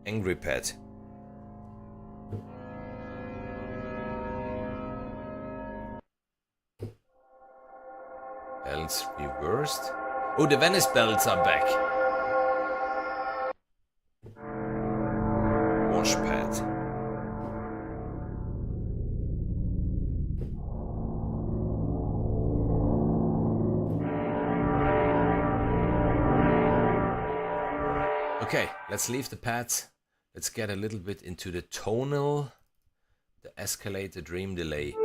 Speaker 1: Angry pad. Bells reversed. Oh, the Venice bells are back. Wash pad. Okay, let's leave the pads. Let's get a little bit into the tonal, the escalator dream delay.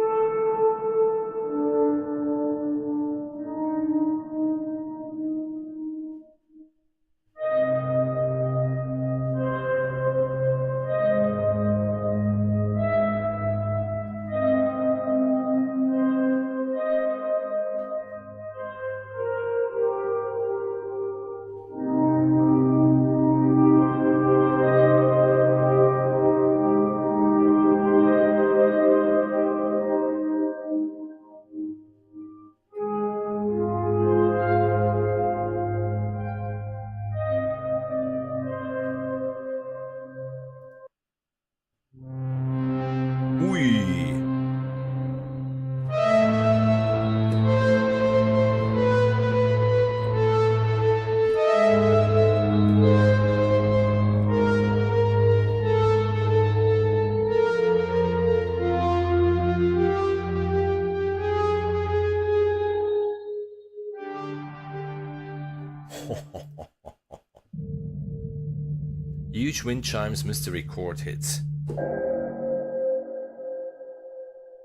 Speaker 1: Huge wind chimes mystery chord hits.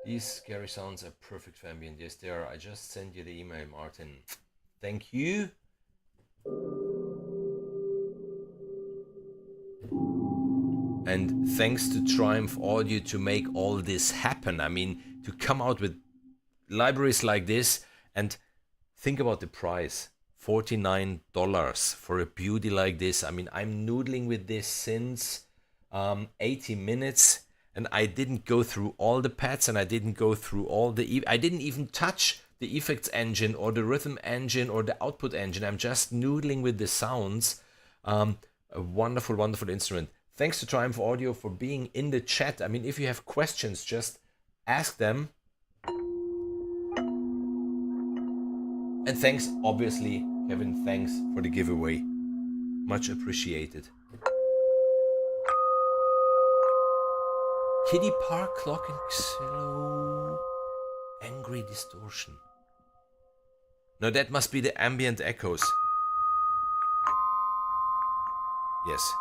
Speaker 1: These scary sounds are perfect for ambient. Yes, they are. I just sent you the email, Martin. Thank you. And thanks to Triumph Audio to make all this happen. I mean, to come out with libraries like this, and think about the price. $49 for a beauty like this. I mean, I'm noodling with this since 80 minutes, and I didn't go through all the pads, and I didn't go through all the... I didn't even touch the effects engine or the rhythm engine or the output engine. I'm just noodling with the sounds. A wonderful, wonderful instrument. Thanks to Triumph Audio for being in the chat. I mean, if you have questions, just ask them. And thanks, obviously, Kevin, thanks for the giveaway. Much appreciated. Kiddie Park Clock and Xylo Angry Distortion. No, that must be the ambient echoes. Yes.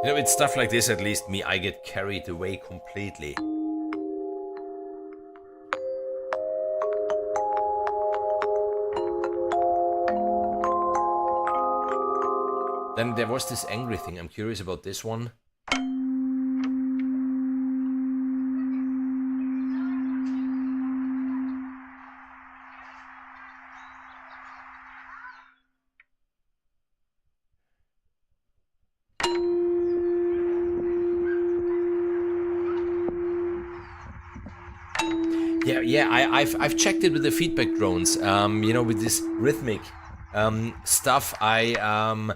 Speaker 1: You know, it's stuff like this, at least me, I get carried away completely. Then there was this angry thing. I'm curious about this one. Yeah, I've checked it with the feedback drones. You know, with this rhythmic stuff. I'm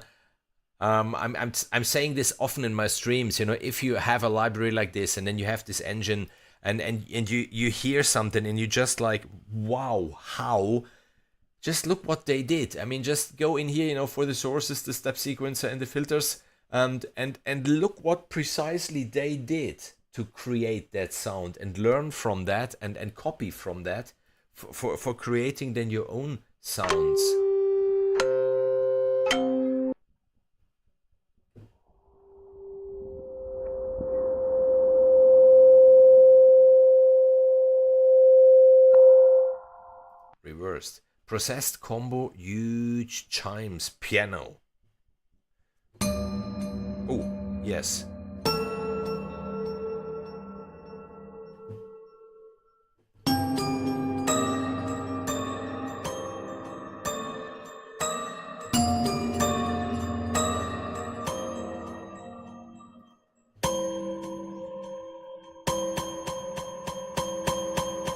Speaker 1: saying this often in my streams. You know, if you have a library like this, and then you have this engine, and you hear something, and you just like, wow, how? Just look what they did. I mean, just go in here, you know, for the sources, the step sequencer, and the filters, and look what precisely they did to create that sound, and learn from that, and copy from that for creating then your own sounds. Reversed. Processed combo, huge chimes, piano. Oh, yes.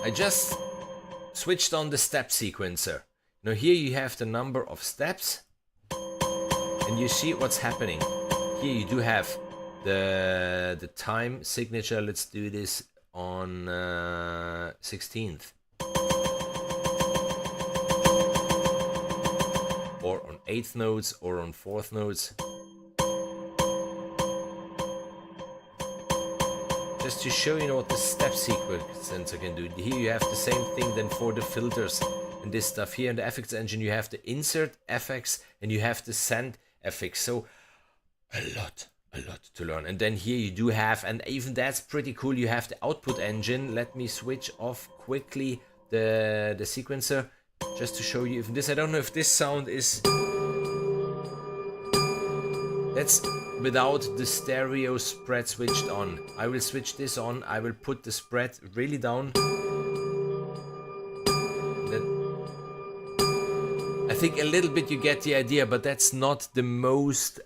Speaker 1: I just switched on the step sequencer. Now here you have the number of steps, and you see what's happening. Here you do have the time signature. Let's do this on 16th. Or on 8th notes, or on 4th notes. Just to show you what the step sequencer can do. Here you have the same thing then for the filters and this stuff. Here in the FX engine you have the insert FX and you have the send FX. So a lot to learn. And then here you do have, and even that's pretty cool, you have the output engine. Let me switch off quickly the sequencer just to show you even this. I don't know if this sound is... That's without the stereo spread switched on. I will switch this on. I will put the spread really down. Then I think a little bit you get the idea, but that's not the most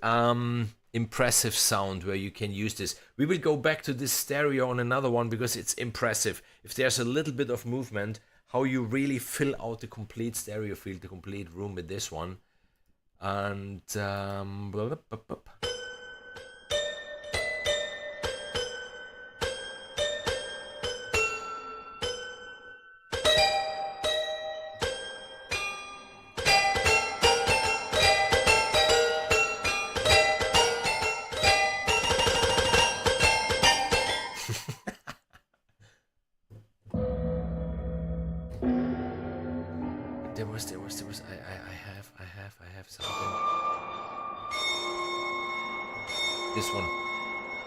Speaker 1: impressive sound where you can use this. We will go back to this stereo on another one because it's impressive. If there's a little bit of movement, how you really fill out the complete stereo field, the complete room with this one. And I have something. This one.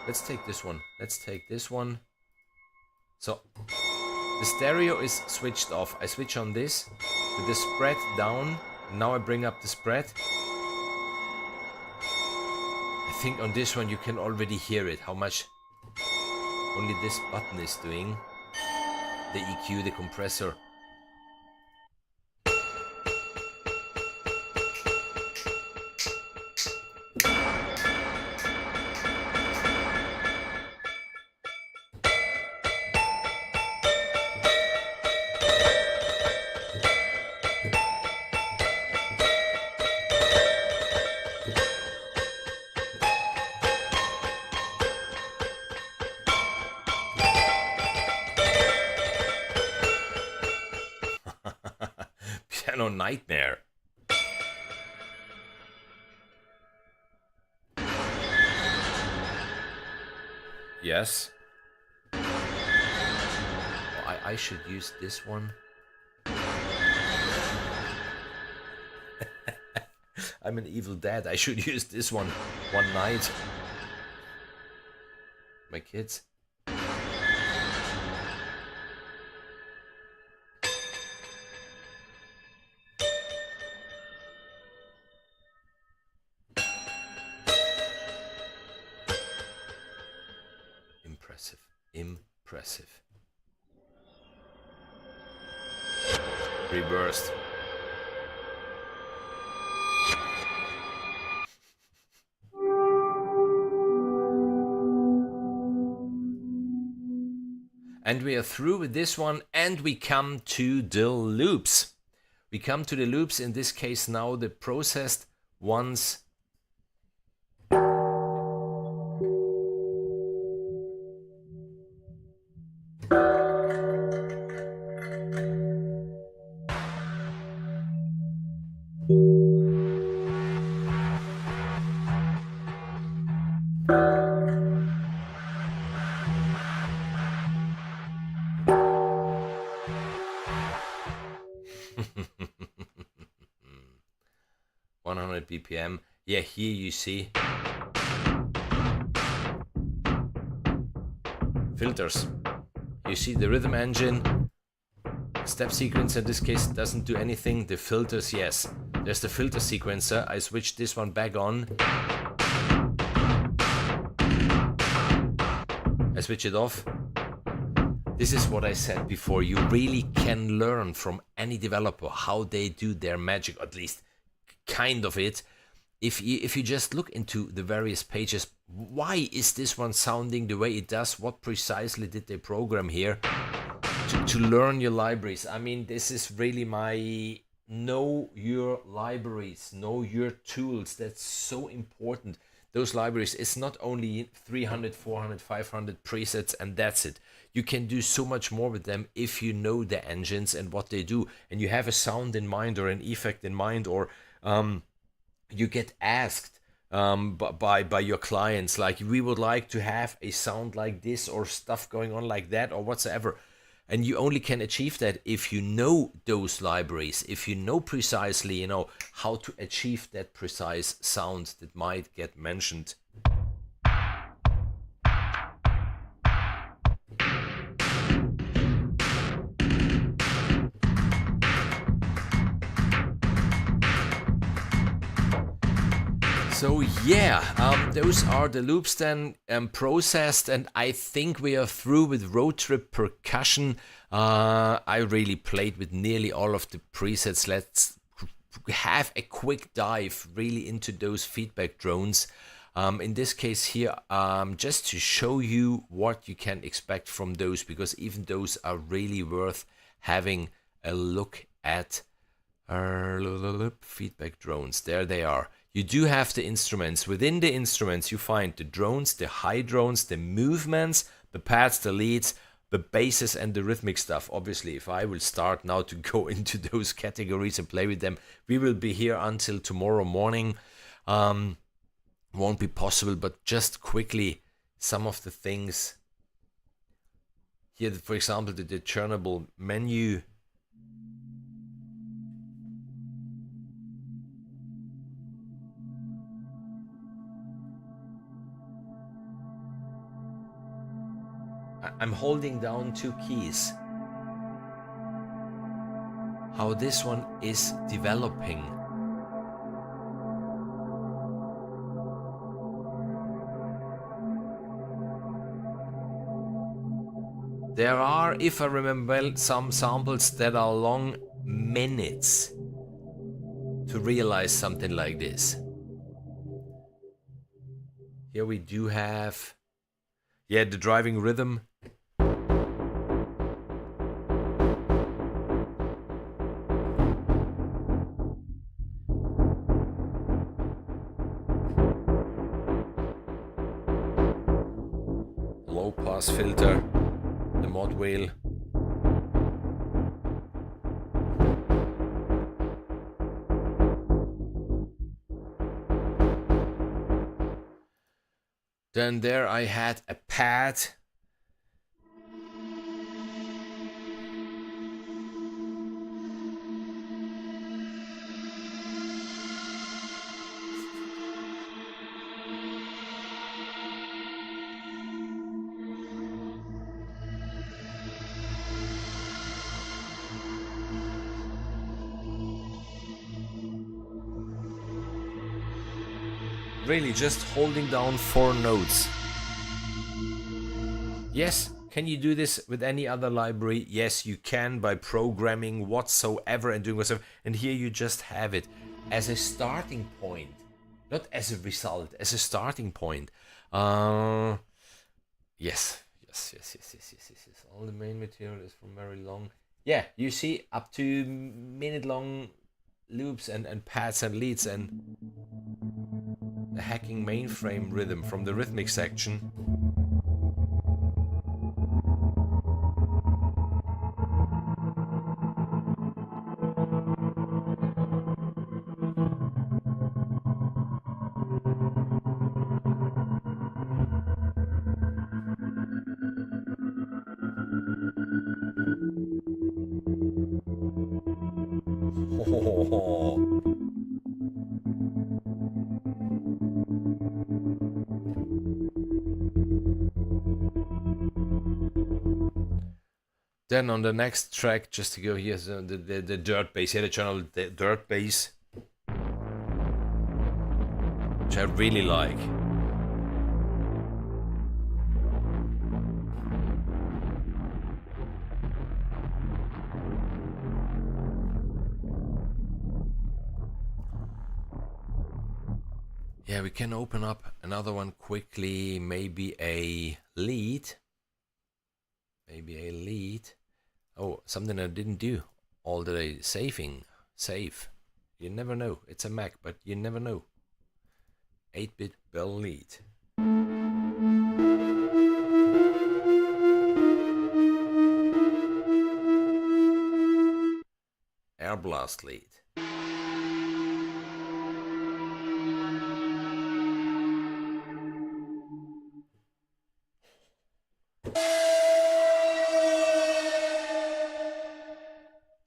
Speaker 1: Let's take this one. Let's take this one. So the stereo is switched off. I switch on this with the spread down. Now I bring up the spread. I think on this one you can already hear it, how much only this button is doing. The EQ, the compressor. piano nightmare. Yes. Oh, I should use this one. I'm an evil dad. I should use this one night. My kids. Impressive. Impressive. Reversed. And we are through with this one, and we come to the loops. We come to the loops, in this case now the processed ones. BPM. Yeah, here you see filters. You see the rhythm engine. Step sequencer in this case doesn't do anything. The filters, yes. There's the filter sequencer. I switched this one back on. I switch it off. This is what I said before. You really can learn from any developer how they do their magic, at least kind of it. If you just look into the various pages, why is this one sounding the way it does? What precisely did they program here to learn your libraries? I mean, this is really my know your libraries, know your tools. That's so important. Those libraries, it's not only 300, 400, 500 presets and that's it. You can do so much more with them if you know the engines and what they do, and you have a sound in mind or an effect in mind, or you get asked by your clients, like, we would like to have a sound like this or stuff going on like that or whatsoever. And you only can achieve that if you know those libraries, if you know precisely, how to achieve that precise sound that might get mentioned. So yeah, those are the loops then processed, and I think we are through with Roadtrip Percussion. I really played with nearly all of the presets. Let's have a quick dive really into those feedback drones. In this case here, just to show you what you can expect from those, because even those are really worth having a look at. Feedback drones, there they are. You do have the instruments. Within the instruments, you find the drones, the high drones, the movements, the pads, the leads, the basses, and the rhythmic stuff. Obviously, if I will start now to go into those categories and play with them, we will be here until tomorrow morning. Won't be possible, but just quickly, some of the things. Here, for example, the discernible menu. I'm holding down two keys. How this one is developing. There are, if I remember well, some samples that are long minutes to realize something like this. Here we do have, yeah, the driving rhythm. Low pass filter, the mod wheel. Then there I had a pad. Really just holding down 4 notes. Yes, can you do this with any other library? Yes, you can, by programming whatsoever and doing whatsoever. And here you just have it as a starting point, not as a result, as a starting point. Yes. All the main material is from very long. Yeah, you see, up to minute-long loops and pads and leads and the hacking mainframe rhythm from the rhythmic section. Then on the next track, just to go here, so the dirt bass, here the channel, the dirt bass, which I really like. Yeah, we can open up another one quickly, maybe a lead. Oh, something I didn't do all the day. Save. You never know. It's a Mac, but you never know. 8-bit bell lead. Air blast lead.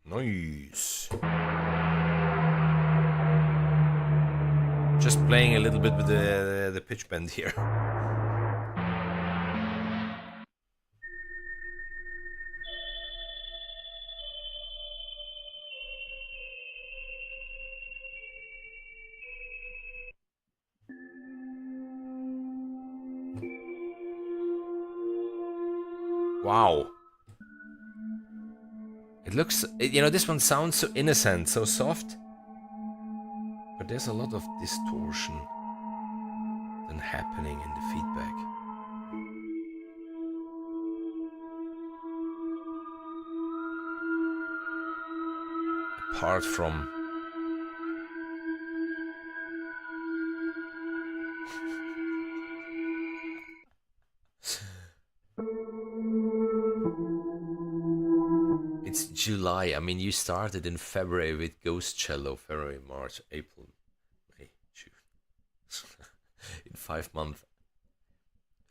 Speaker 1: Nice. Just playing a little bit with the pitch bend here. Wow. It looks, you know, this one sounds so innocent, so soft. But there's a lot of distortion then happening in the feedback. Apart from it's July. I mean, you started in February with Ghost Cello, February, March, April, May, June. In 5 months,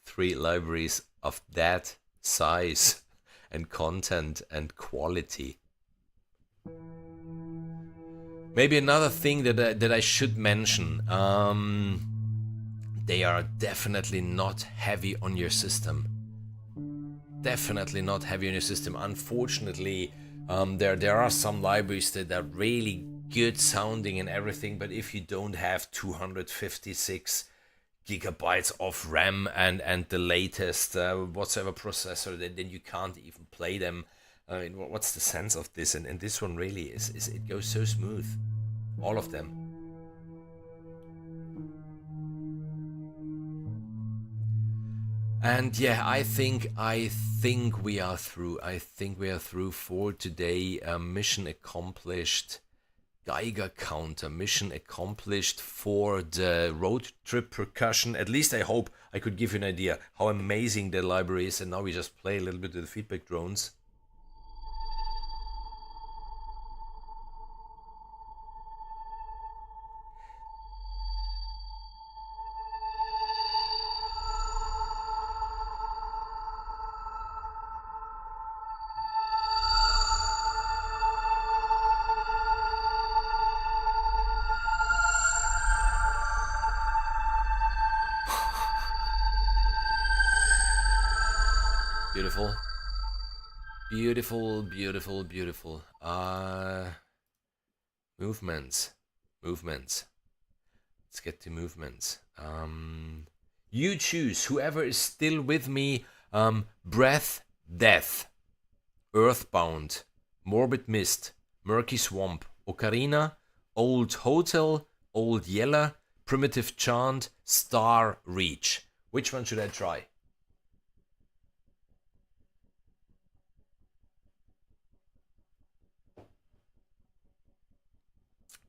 Speaker 1: 3 libraries of that size and content and quality. Maybe another thing that I should mention. They are definitely not heavy on your system. Definitely not heavy on your system. Unfortunately, there are some libraries that are really good sounding and everything, but if you don't have 256 gigabytes of RAM and the latest whatsoever processor, then you can't even play them. I mean, what's the sense of this? And this one really is it goes so smooth. All of them. And yeah, I think we are through. I think we are through for today. Mission accomplished. Geiger counter. Mission accomplished for the Roadtrip Percussion. At least I hope I could give you an idea how amazing the library is. And now we just play a little bit with the feedback drones. Beautiful. Beautiful, beautiful, beautiful. Movements. Movements. Let's get to movements. You choose, whoever is still with me. Breath, death. Earthbound. Morbid mist. Murky swamp. Ocarina. Old hotel. Old yeller. Primitive chant. Star reach. Which one should I try?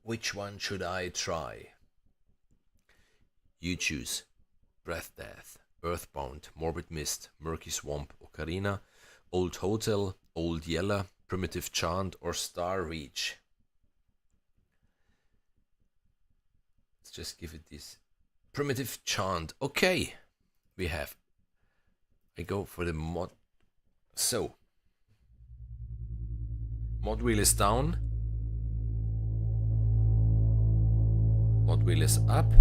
Speaker 1: Which one should I try? You choose. Breath, death. Earthbound. Morbid mist. Murky swamp. Ocarina. Old hotel. Old yeller. Primitive chant or star reach. Let's just give it this. Primitive chant. Okay. We have. I go for the mod. So. Mod wheel is down. Mod wheel is up.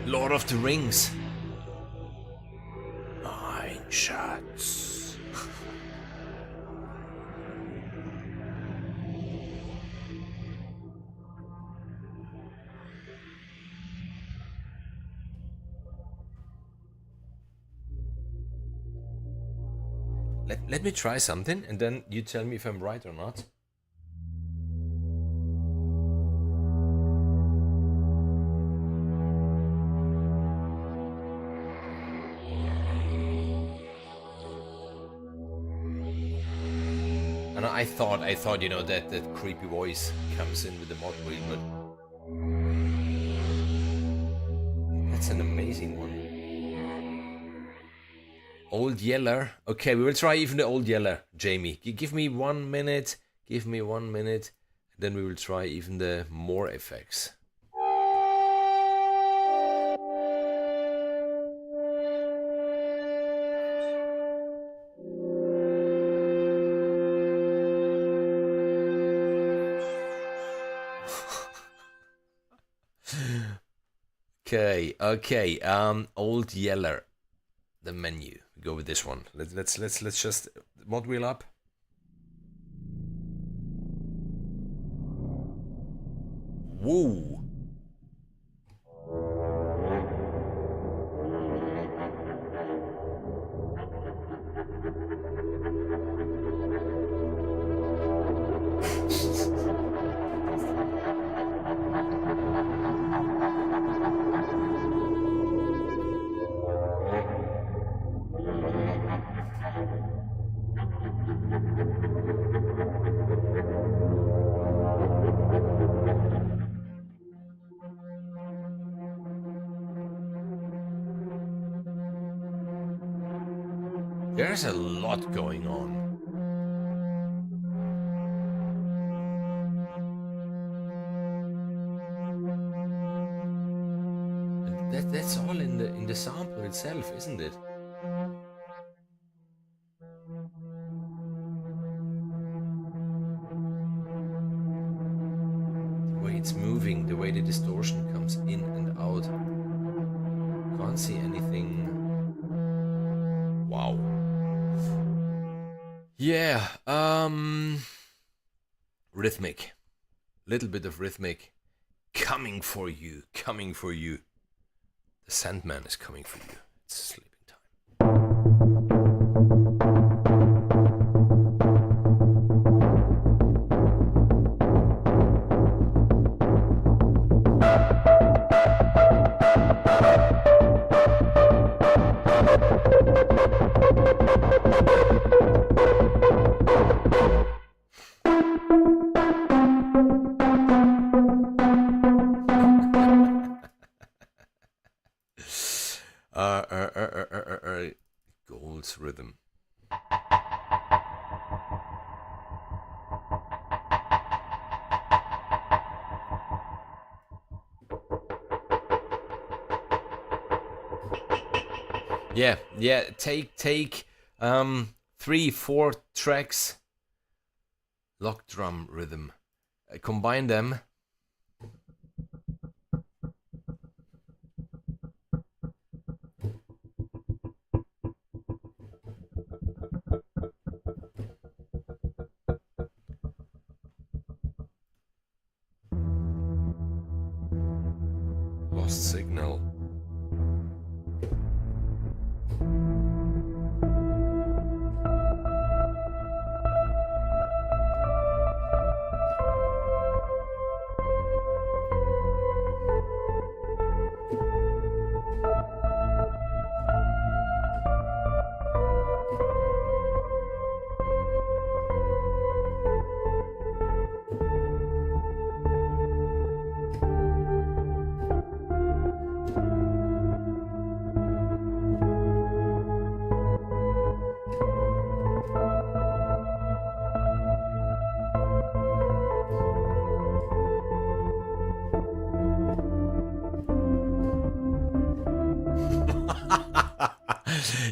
Speaker 1: Lord of the Rings. Nine shots. Let me try something and then you tell me if I'm right or not. And I thought, you know, that creepy voice comes in with the mod wheel, but that's an amazing one. Old Yeller. Okay, we will try even the Old Yeller, Jamie. Give me 1 minute. Give me 1 minute. Then we will try even the more effects. Okay. Old Yeller. The menu. Go with this one. Let's just mod wheel up. Woo. There's a lot going on. That's all in the sample itself, isn't it? The way it's moving, the way the distortion comes in and out. Can't see anything. Wow. Yeah, rhythmic. Little bit of rhythmic. Coming for you, coming for you. The Sandman is coming for you. It's sleeping time. Gold's rhythm. Yeah, take 3-4 tracks, lock drum rhythm, combine them. Lost signal.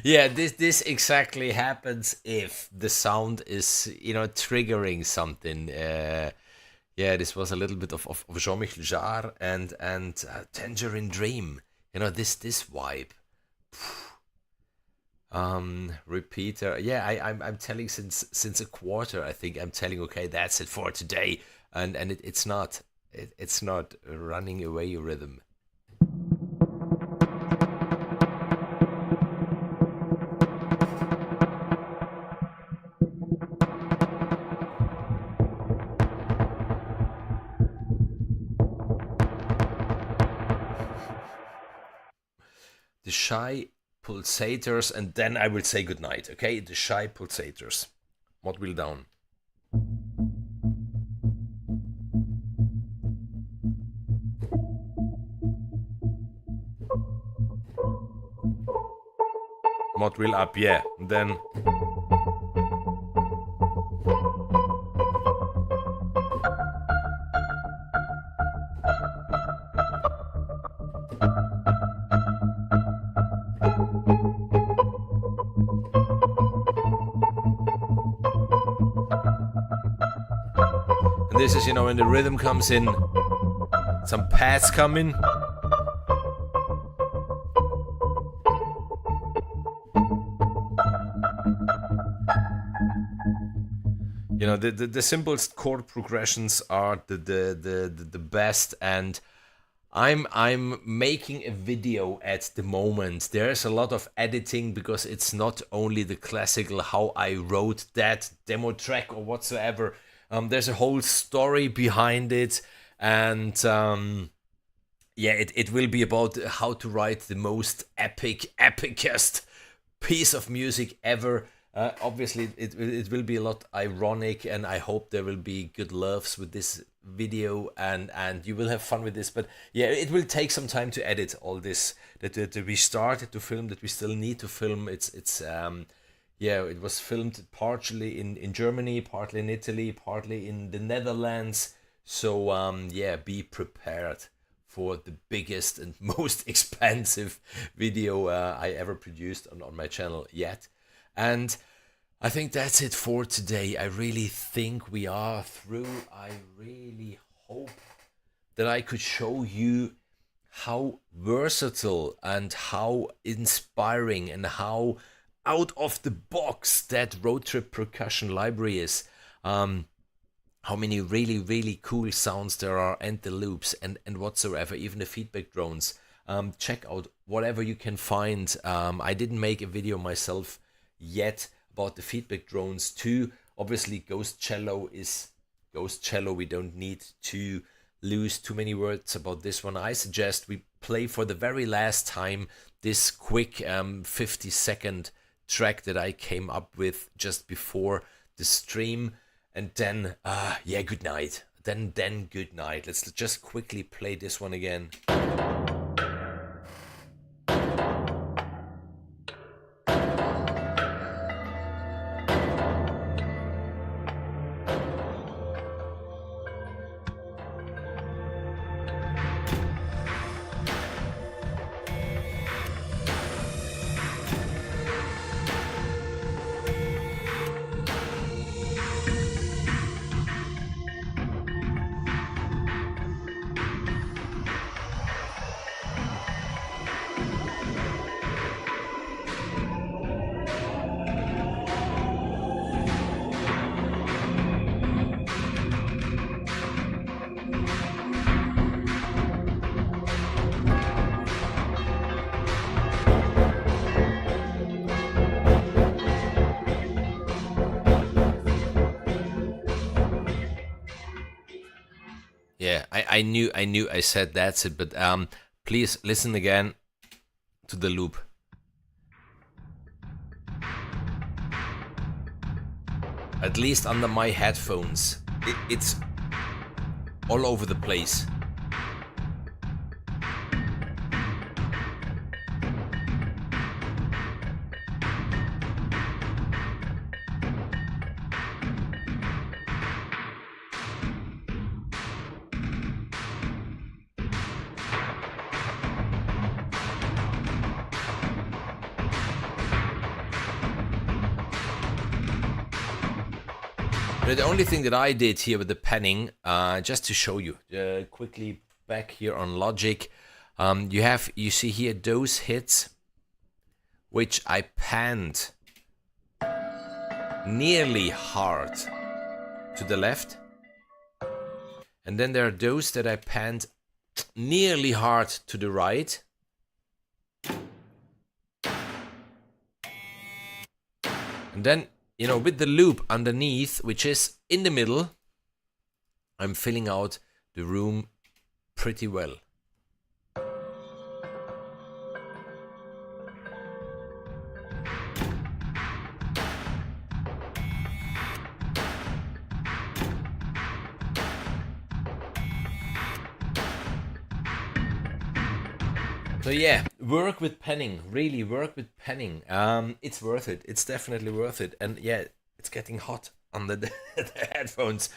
Speaker 1: Yeah, this exactly happens if the sound is, triggering something. Yeah, this was a little bit of Jean-Michel Jarre and Tangerine Dream. This vibe. Repeater. Yeah, I'm telling since a quarter. I think I'm telling. Okay, that's it for today, and it's not. It's not running away rhythm. The shy pulsators, and then I will say goodnight. Okay, the shy pulsators. Mod wheel down. Mod wheel up, yeah. And then this is, when the rhythm comes in, some pads come in. The simplest chord progressions are the best, and I'm making a video at the moment. There's a lot of editing because it's not only the classical how I wrote that demo track or whatsoever. There's a whole story behind it, and it will be about how to write the most epicest piece of music ever. Obviously, it will be a lot ironic, and I hope there will be good laughs with this video, and you will have fun with this. But yeah, it will take some time to edit all this that we started to film, that we still need to film. It was filmed partially in Germany, partly in Italy, partly in the Netherlands. So be prepared for the biggest and most expensive video I ever produced on my channel yet. And I think that's it for today. I really think we are through. I really hope that I could show you how versatile and how inspiring and how out of the box that Roadtrip Percussion library is. How many really, really cool sounds there are, and the loops and whatsoever, even the feedback drones. Check out whatever you can find. I didn't make a video myself yet about the feedback drones too. Obviously, Ghost Cello is Ghost Cello. We don't need to lose too many words about this one. I suggest we play for the very last time this quick 50-second track that I came up with just before the stream. And then, good night. Then good night. Let's just quickly play this one again. I knew I said that's it, but please listen again to the loop. At least under my headphones, it's all over the place. The only thing that I did here with the panning, just to show you quickly back here on Logic, you see here those hits which I panned nearly hard to the left, and then there are those that I panned nearly hard to the right. And then, you know, with the loop underneath, which is in the middle, I'm filling out the room pretty well. So yeah, work with penning, really work with penning. It's worth it. It's definitely worth it. And yeah, it's getting hot on the headphones.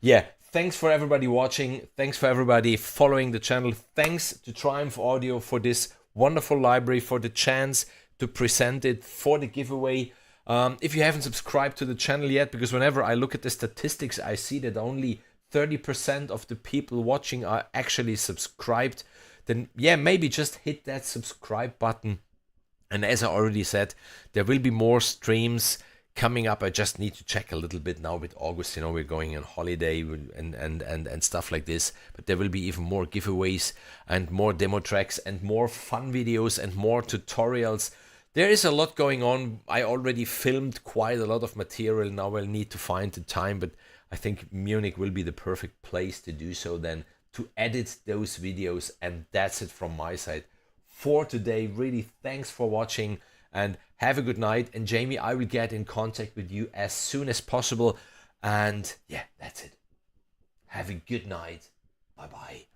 Speaker 1: Yeah, thanks for everybody watching. Thanks for everybody following the channel. Thanks to Triumph Audio for this wonderful library, for the chance to present it, for the giveaway. If you haven't subscribed to the channel yet, because whenever I look at the statistics, I see that only 30% of the people watching are actually subscribed. Then yeah, maybe just hit that subscribe button. And as I already said, there will be more streams coming up. I just need to check a little bit now with August. You know, we're going on holiday and stuff like this. But there will be even more giveaways and more demo tracks and more fun videos and more tutorials. There is a lot going on. I already filmed quite a lot of material. Now I'll need to find the time, but I think Munich will be the perfect place to do so then, to edit those videos. And that's it from my side for today. Really, thanks for watching and have a good night. And Jamie, I will get in contact with you as soon as possible. And yeah, that's it. Have a good night. Bye bye.